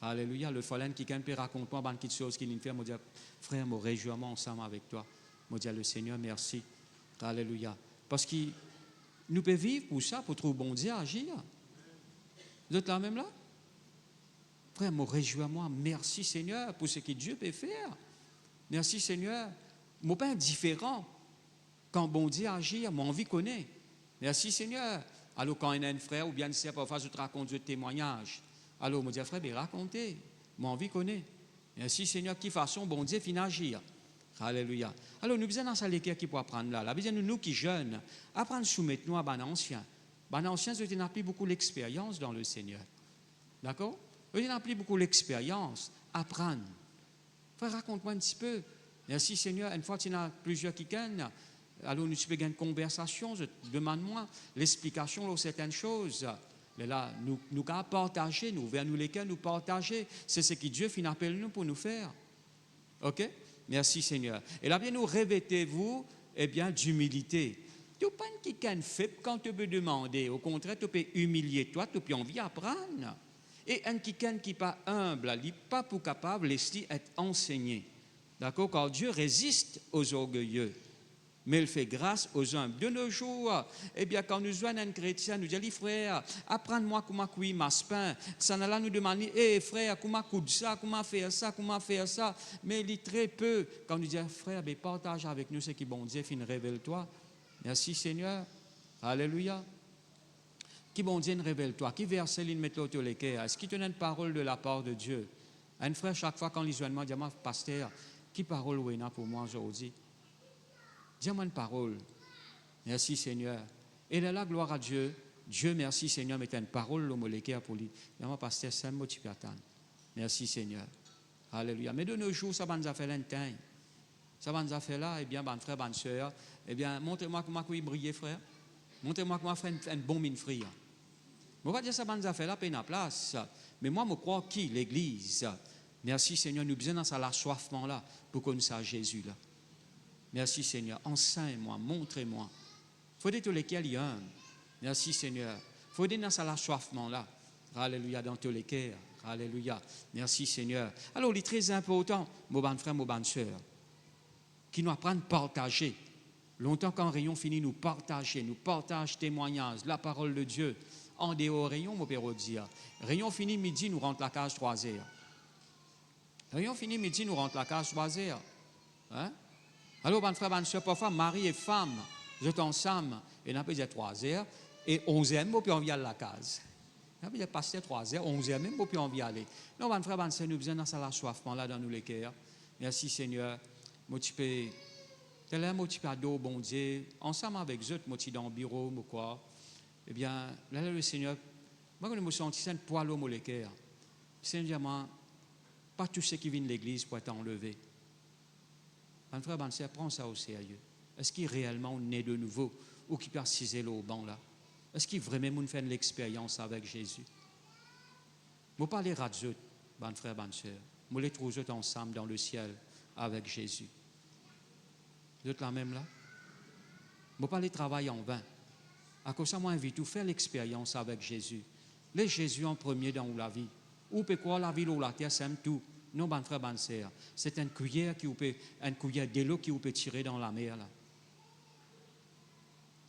Alléluia, le follen qui peut raconter moi quelque chose qu'il fait, me dit frère, me réjouis ensemble avec toi. Me dit le Seigneur merci. Alléluia. Parce que nous pouvons vivre pour ça, pour trouver bon Dieu agir. Vous êtes là même là? Frère, me réjouis moi, merci Seigneur pour ce que Dieu peut faire. Merci Seigneur. Je ne suis pas indifférent. Quand bon Dieu agit, mon envie connaît. Merci Seigneur. Alors quand il y a un frère ou bien une sœur, parfois je te raconte un témoignage. Alors mon Dieu frère, ben racontez. Mon envie connaît. Merci Seigneur, qui façon bon Dieu finit agir. Alléluia. Alors nous besoin dans ça l'équerre qui pour apprendre là. Là besoin nous qui jeunes, apprendre soumettre nous à ban anciens. Ban anciens, ils ont appris beaucoup l'expérience dans le Seigneur. D'accord? Ils ont appris beaucoup l'expérience. Apprendre. Frère, raconte-moi un petit peu. Merci Seigneur. Une fois, tu as plusieurs qui gagnent. Alors, nous peux gagner une conversation. Demande-moi l'explication de certaines choses. Mais là, nous avons partagé, nous, vers nous lesquels nous partager. C'est ce que Dieu finit appelle nous pour nous faire. OK? Merci Seigneur. Et là, bien, nous revêtez-vous, eh bien, d'humilité. Tu n'as pas une qui est faible quand tu peux demander. Au contraire, tu peux humilier toi, tu peux envie d'apprendre. Et un qui n'est pas humble, il n'est pas pour capable d'être enseigné. D'accord? Car Dieu résiste aux orgueilleux, mais il fait grâce aux humbles. De nos jours, eh bien, quand nous voyons un chrétien, nous disons, frère, apprends-moi comment cuire ma pain. Ça n'a là nous demander, frère, comment coudre ça, comment faire ça. Mais il est très peu. Quand nous disons, frère, partage avec nous ce qui est bon Dieu, révèle-toi. Merci Seigneur. Alléluia. Qui bon Dieu, révèle-toi. Qui verset l'île met l'autre les cœurs. Est-ce qu'il te donne une parole de la part de Dieu? Un frère, chaque fois quand les demande, dit, pasteur, qui parole ou pour moi aujourd'hui? Dis-moi une parole. Merci Seigneur. Et là, gloire à Dieu. Dieu, merci Seigneur, mettez une parole l'homme l'équerre pour lui. Dis-moi, pasteur, c'est un mot tu peux attendre. Merci Seigneur. Alléluia. Mais de nos jours, ça va nous faire un temps. Ça va nous faire là, eh bien, bon frère, bonne soeur, eh bien, montrez-moi comment vous brillez, frère. Montrez-moi comment faire un bon mine frère. Je ne vais pas dire ça va nous faire là, peine à place. Mais moi, je crois qui? L'Église. Merci Seigneur, nous besoin dans ça l'assoiffement là pour qu'on sache Jésus là. Merci Seigneur, enseigne-moi, montrez-moi. Il faut dire tous lesquels il y a un. Merci Seigneur. Il faut dire dans ça l'assoiffement là. Alléluia, dans tous les cœurs. Alléluia. Merci Seigneur. Alors, il est très important, mon bon frère, mon bonne soeur, qui nous apprennent à partager. Longtemps qu'en rayon fini, nous partage témoignages, la parole de Dieu. En dehors rayon, mon père dire. Rayon fini midi, nous rentre la case 3 heures. Rayon fini midi, nous rentre la case 3 heures. Hein? Alors, bon frère, bonne soeur, parfois, mari et femme, vous êtes ensemble, et on peut dire 3 heures, et 11e, puis on vient à la case. On peut dire passer 3 heures, 11e, même, puis on vient aller. Non, bon frère, bonne soeur, nous besoin dans ça l'assoiffement là, dans nous les cœurs. Merci Seigneur. Moi, tu peux, bon Dieu, ensemble avec eux, moi, tu dans le bureau, moi, quoi. Eh bien, là, le Seigneur, moi, je me sens un poil au les cœurs. Seigneur, pas tous ceux qui viennent de l'église pour être enlevés. Mon frère, bonne sœur, prends ça au sérieux. Est-ce qu'il est réellement né de nouveau ou qu'il peut assiser là au banc là? Est-ce qu'il vraiment fait l'expérience avec Jésus? Je ne vais pas les rater, bon frère, bonne sœur. Je vais les trouver ensemble dans le ciel avec Jésus. Vous êtes là même là? Je ne vais pas les travailler en vain. À cause de ça, moi, invite à faire l'expérience avec Jésus. Laisse Jésus en premier dans la vie. Ou peut croire la vie ou la terre, c'est tout. Non, bon frère, bonne sœur. C'est une cuillère de l'eau qui vous peut tirer dans la mer. Là.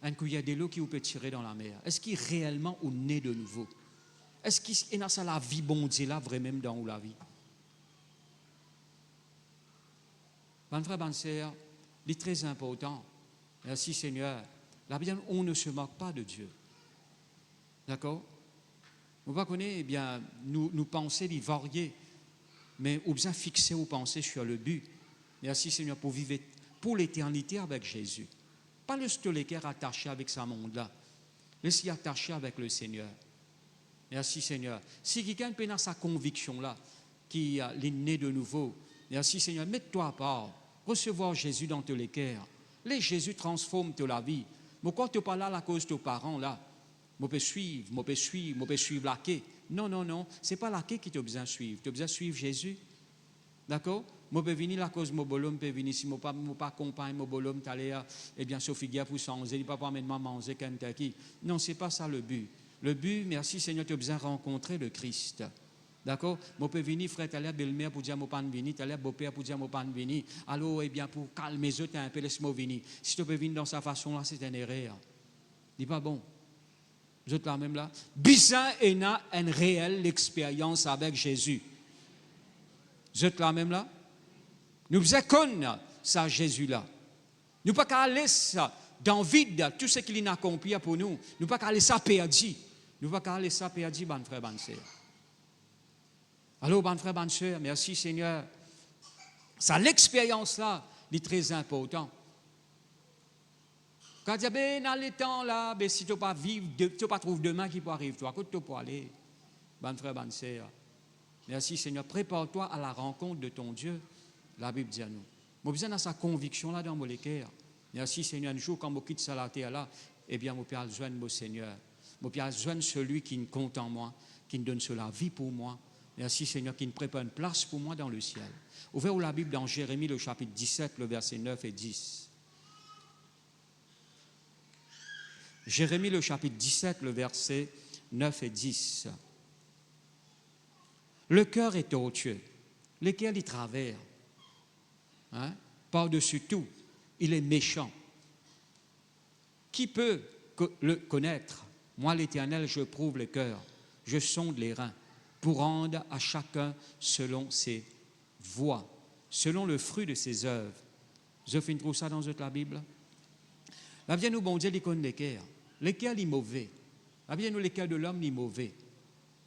Une cuillère de l'eau qui vous peut tirer dans la mer. Est-ce qu'il est réellement ou né de nouveau? Est-ce qu'il est dans ça la vie bon Dieu là, vraiment dans la vie? Bon frère, bonne sœur, c'est très important. Merci Seigneur. La Bible, on ne se moque pas de Dieu. D'accord? On va connaître, eh bien, nous penser d'y varier, mais on besoin fixer ou penser sur le but. Merci Seigneur pour vivre pour l'éternité avec Jésus. Pas le stolécaire attaché avec ce monde-là. Laissez attaché avec le Seigneur. Merci Seigneur. Si quelqu'un peut dans sa conviction-là, qui est né de nouveau, merci Seigneur, mets-toi à part. Recevoir Jésus dans tous les cœurs. Les Jésus transforme toute la vie. Mais quand tu n'es pas là à cause de tes parents, là, je peux suivre la quai. Non, ce n'est pas la quai qui t'a besoin de suivre. Tu as besoin de suivre Jésus. D'accord? Je peux venir à cause de mon bolom, je peux venir si je ne peux pas accompagner mon bolom, eh bien, Sophie Guia pour s'enlever, il ne peut pas mettre manger Kentucky. Non, ce n'est pas ça le but. Le but, merci Seigneur, tu as besoin de rencontrer le Christ. D'accord? Je peux venir, frère, tu as l'air belle-mère pour dire que je ne peux pas venir, tu as l'air beau-père pour dire que je ne peux pas venir. Alors, eh bien, pour calmer les autres, un peu, laisse-moi venir. Si tu peux venir dans sa façon-là, c'est une erreur. Dis pas bon. Vous êtes là même là? Bizarre et n'a une réelle expérience avec Jésus. Vous êtes là même là? Nous faisons connaître ça Jésus-là. Nous pas qu'à laisser dans le vide tout ce qu'il a accompli pour nous. Nous pas qu'à laisser ça perdu. Nous pas qu'à laisser ça perdu, bon frère, bonne sœur. Alors, bon frère, bonne sœur, merci Seigneur. Ça, l'expérience-là, est très importante. Quand tu dis, dans les temps là, si tu ne pas vivre, tu ne pas trouver demain qui peut arriver, toi, côté tu peux aller, bon frère, bonne sœur. Merci Seigneur, prépare-toi à la rencontre de ton Dieu. La Bible dit à nous. Moi, besoin de sa conviction là dans mon cœur. Merci Seigneur, un jour quand je quitte ça la terre là, eh bien, je peux joindre mon Seigneur. Je peux joindre celui qui compte en moi, qui me donne la vie pour moi. Merci Seigneur, qui me prépare une place pour moi dans le ciel. Ouvrez la Bible dans Jérémie, le chapitre 17, le verset 9 et 10. Jérémie, le chapitre 17, le verset 9 et 10. Le cœur est tortueux, lequel y travers. Hein? Par-dessus tout, il est méchant. Qui peut le connaître? Moi, l'Éternel, je prouve le cœur, je sonde les reins, pour rendre à chacun selon ses voies, selon le fruit de ses œuvres. Je finis trouve ça dans la Bible. La vie nous, bon Dieu, il connaît les cœurs. Les cœurs, ils sont mauvais. La vie nous, les cœurs de l'homme, ils sont mauvais.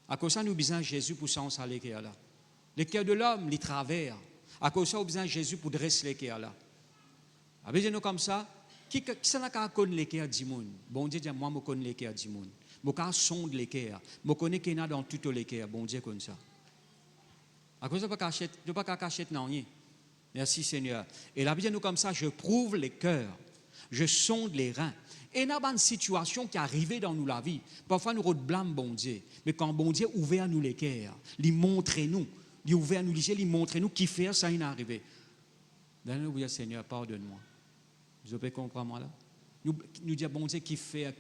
À cause de ça, nous avons besoin de Jésus pour s'en saler les cœurs là. Les cœurs de l'homme, ils travers. À cause de ça, nous avons besoin de Jésus pour dresser les cœurs là. À cause de nous comme ça, qui s'en a qu'à connaître les cœurs du monde? Bon Dieu dit, moi, je connais les cœurs du monde. Je sonde les cœurs. Je connais qu'il y en a dans tous les cœurs. Bon Dieu comme ça. À cause de ça, je ne peux pas cacher non rien. Merci Seigneur. Et la vie nous comme ça, je prouve les cœurs. Je sonde les reins. Et il y a une situation qui est arrivée dans nous la vie. Parfois, nous blâmons bon Dieu. Mais quand bon Dieu ouvert nous les cœurs, il montre nous, il ouvert nous les yeux, il montre nous qui fait ça, il est arrivé. Nous Seigneur, pardonne-moi. Vous pouvez comprendre moi là? Nous disons, bon Dieu, qui fait.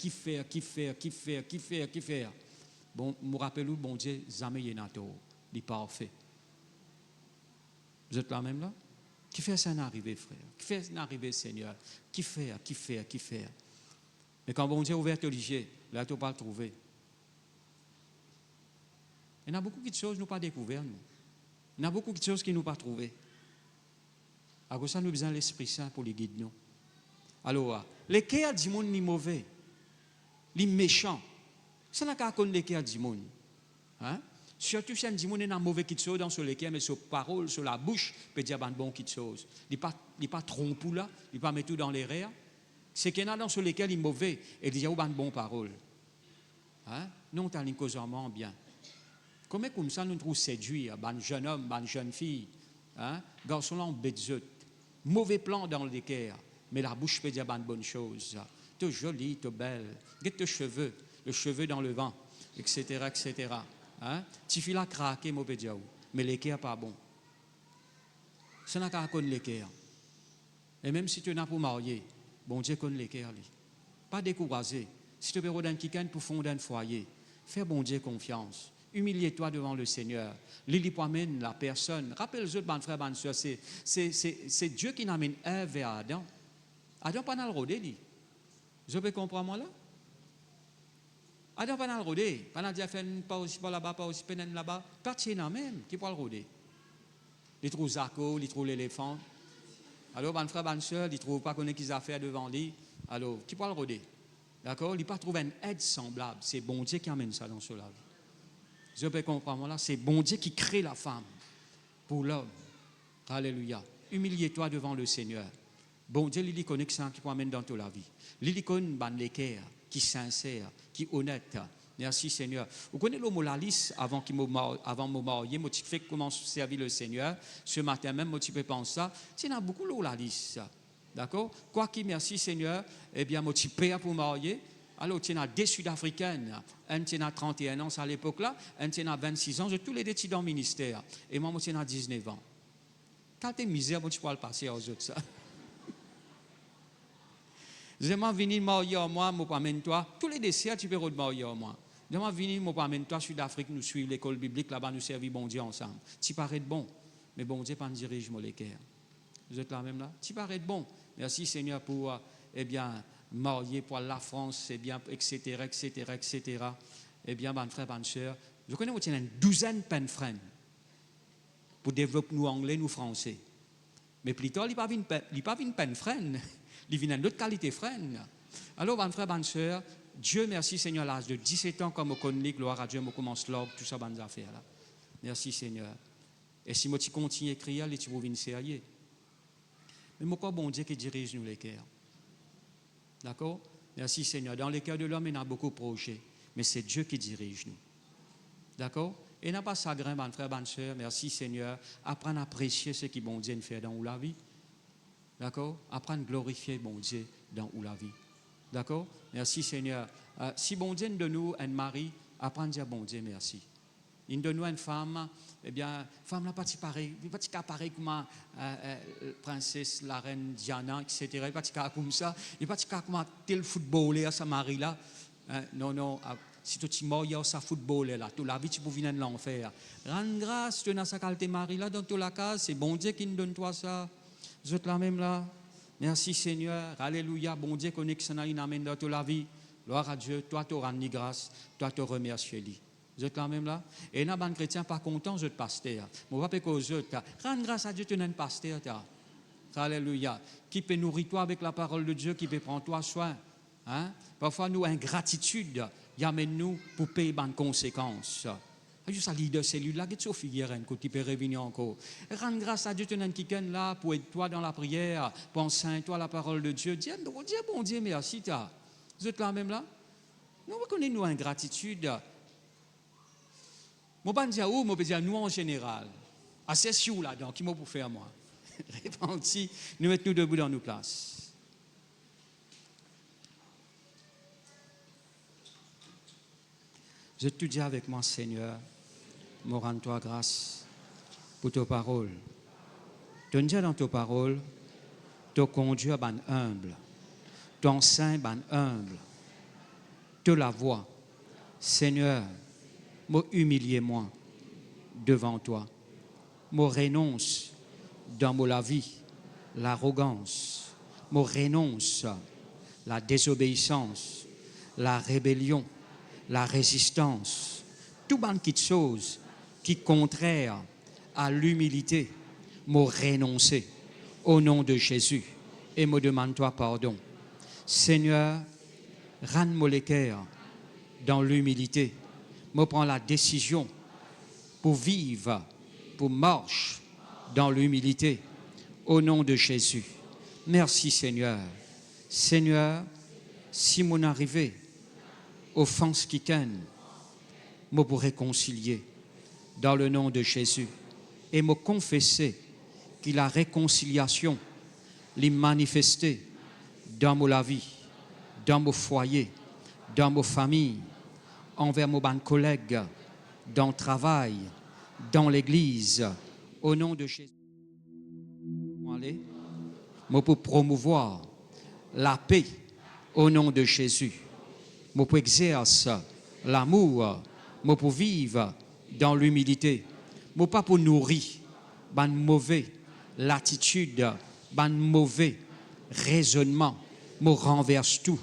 Bon, nous rappelons, bon Dieu, jamais il est parfait. Vous êtes là même là? Qui fait ça arrivé, frère? Qui fait ça arrivé, Seigneur? Qui fait? Mais quand bon Dieu a ouvert le lycée, là, tu ne peux pas le trouver. Il y a beaucoup de choses que nous n'avons pas découvertes. Il y a beaucoup de choses qui nous n'avons pas trouvées. À cause de ça, nous avons besoin de l'Esprit Saint pour les guider nous. Alors, les cœurs du monde sont mauvais, les méchants. Ça n'a qu'à connaître les cœurs du monde. Hein? Surtout si du monde est mauvais qui chose dans les cœurs, mais sur parole, sur la bouche, peut dire bon qui chose. Il n'est pas trompé là, il n'est pas mettre tout dans les rires. C'est qu'il y en a dans lesquels il est mauvais et il dit une bonne parole. Hein? Non, tu as une cause en bien. Comment comme ça nous trouvons séduire, un jeune homme, une jeune fille, hein? Garçon là, on bête. Mauvais plan dans les cœurs. Mais la bouche peut dire une bonne chose. Tu es jolie, tu es belle. Regarde tes cheveux, le cheveu dans le vent, etc. Hein? Tu fais la craquer, moi, peut dire. Mais les cœurs pas bon. Ça n'a qu'à connaître les cœurs. Et même si tu n'as pas marié, bon Dieu connaît les cœurs. Pas décourager. Si tu veux d'un quelqu'un pour fonder un foyer, fais bon Dieu confiance. Humilie-toi devant le Seigneur. Lili pour amène la personne. Rappelle-toi, mon frère, ma soeur, c'est Dieu qui amène Ève vers Adam. Adam pas dans le rodé, lui. Je peux comprendre moi là? Adam pas dans le rodé. Pas dans le fait pas aussi par là-bas, pas aussi pénètre là-bas. Parti dans même, qui peut le rodé. Il trouve Zako, il trouve l'éléphant. Alors, mon frère, ma soeur, il ne trouve pas qu'on ait qu'ils affaires devant lui. Alors, qui peut le rodé? D'accord? Il n'a pas trouvé une aide semblable. C'est bon Dieu qui amène ça dans ce là. Je peux comprendre moi là? C'est bon Dieu qui crée la femme pour l'homme. Alléluia. Humilie-toi devant le Seigneur. Bon Dieu, il connaît que ça qui peut amener dans toute la vie. Il connaît les cœurs qui sincère, qui honnête. Merci Seigneur. Vous connaissez l'homme Lalis avant de me marier, moi tu fais comment servir le Seigneur. Ce matin même, moi tu peux penser ça. Il y en a beaucoup l'homme Lalis. D'accord? Quoi qu'il merci Seigneur, eh bien moi tu payes pour marier. Alors tu as des Sud-Africaines, un tu as 31 ans à l'époque là, un tu as 26 ans, tous les deux dans le ministère. Et moi tu as 19 ans. Quand tu es misère, moi tu peux le passer aux autres ça. J'aimerais venir marier à moi, je amène toi. Tous les desserts, tu peux marier à moi. J'aimerais venir, je amène toi, Sud-Afrique, nous suivons l'école biblique, là-bas, nous servons bon Dieu ensemble. Tu parais de bon, mais bon Dieu, pas nous dirige mon cœur. Vous êtes là même là? Tu parais de bon. Merci Seigneur pour, eh bien, marier pour la France, eh bien, etc. Eh bien, mon frère, bonne soeur, je connais une douzaine de peine frères pour développer nous anglais, nous français. Mais plutôt, il n'y a pas une peine frère. Il vient d'autres qualités, frère. Alors, mon frère, bonne soeur, Dieu merci Seigneur, à l'âge de 17 ans, comme au connaît, gloire à Dieu, je commence l'ordre, tout ça, bonnes affaires là. Merci Seigneur. Et si moi tu continues à écrire, tu vas venir sérieux. Mais moi, quoi, bon Dieu qui dirige nous les cœurs. D'accord? Merci Seigneur. Dans les cœurs de l'homme, il y a beaucoup de projets, mais c'est Dieu qui dirige nous. D'accord? Et n'a pas ça grain, mon frère, bonne soeur. Merci Seigneur. Apprendre à apprécier ce qui bon Dieu nous fait dans la vie. D'accord? Apprendre à glorifier bon Dieu dans la vie. D'accord? Merci Seigneur. Si bon Dieu de nous un mari, apprendre à dire bon Dieu merci. Il de nous une femme, eh bien, femme n'a pas pareil, pas pareil comme princesse, la reine Diana, etc. Il pas comme ça. Il pas comme tel footballeur sa mari là. Non. Si tu mors, il y a sa footballeur là. Toute la vie tu peux venir de l'enfer. Rends grâce, tu as sa qualité mari là dans toute la case. C'est bon Dieu qui nous donne toi ça. Vous êtes là même là. Merci Seigneur, alléluia, bon Dieu connaît que ça n'a amène dans toute la vie. Gloire à Dieu, toi tu rends grâce, toi tu remercies lui. Vous êtes là même là? Et n'a pas de chrétien pas content, je te pasteur. Mon papa que aux autres, rends grâce à Dieu, tu n'es un pasteur. Alléluia. Qui peut nourrir toi avec la parole de Dieu, qui peut prendre toi soin. Hein? Parfois nous, ingratitude, y amène nous pour payer bonnes conséquences. Juste à leader cellule-là, qui est figure qui peut revenir encore. Rends grâce à Dieu, tu es quelqu'un là pour être toi dans la prière, pour enseigner toi la parole de Dieu. Dis bon Dieu, merci. Vous êtes là même là? Nous reconnaissons nos ingratitude. Je ne peux pas dire où, je peux dire nous en général. À ces sioux là, donc, qui m'a pour faire moi? Répandu, nous mettons nous debout dans nos places. Je te dis avec moi, Seigneur, me rends-toi grâce pour ta parole. Tu dis dans ta parole, tu conduis à ban humble, tu enseignes ban humble, tu la vois. Seigneur, me humilier moi devant toi. Me renonce dans la vie, l'arrogance, me renonce la désobéissance, la rébellion, la résistance, tout ban de choses qui contraire à l'humilité, me renoncer au nom de Jésus et me demande-toi pardon. Seigneur, rends-moi les cœurs dans l'humilité, me prends la décision pour vivre, pour marcher dans l'humilité au nom de Jésus. Merci Seigneur. Seigneur, si mon arrivée offense qui ken, me pour réconcilier dans le nom de Jésus et me confesser que la réconciliation l'est manifestée dans ma vie, dans mon foyer, dans ma famille, envers mes collègues, dans le travail, dans l'église, au nom de Jésus. Je peux promouvoir la paix au nom de Jésus. Je peux exercer l'amour, je peux vivre dans l'humilité. Je ne peux pas pour nourrir une mauvaise l'attitude, un mauvais raisonnement. Je renverse tout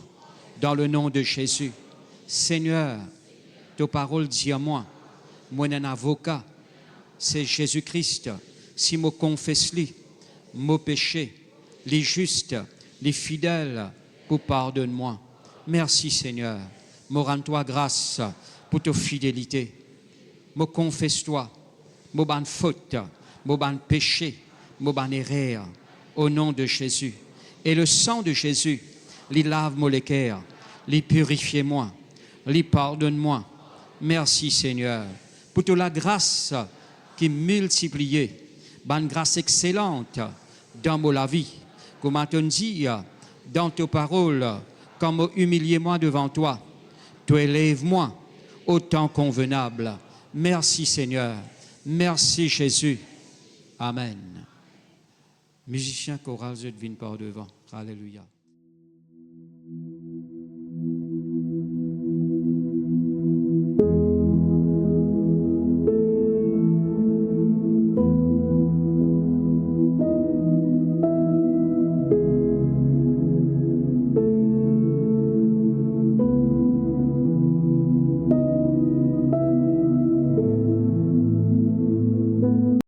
dans le nom de Jésus. Seigneur, ta parole dit à moi, moi un avocat, c'est Jésus-Christ. Si je confesse mon péché, les justes, les fidèles, pour pardonne-moi. Merci Seigneur. Me rends-toi grâce pour ta fidélité. Me confesse-toi, mon ban faute, mon ban péché, mon ban erreur, au nom de Jésus. Et le sang de Jésus, il lave-moi les cœurs, il purifie-moi, il pardonne-moi. Merci Seigneur pour toute la grâce qui multipliée, une grâce excellente dans ma vie. Comme tu dis dans tes paroles, comme humiliez-moi devant toi, tu élèves-moi au temps convenable. Merci Seigneur, merci Jésus. Amen. Musicien choral, je devine par devant. Alléluia.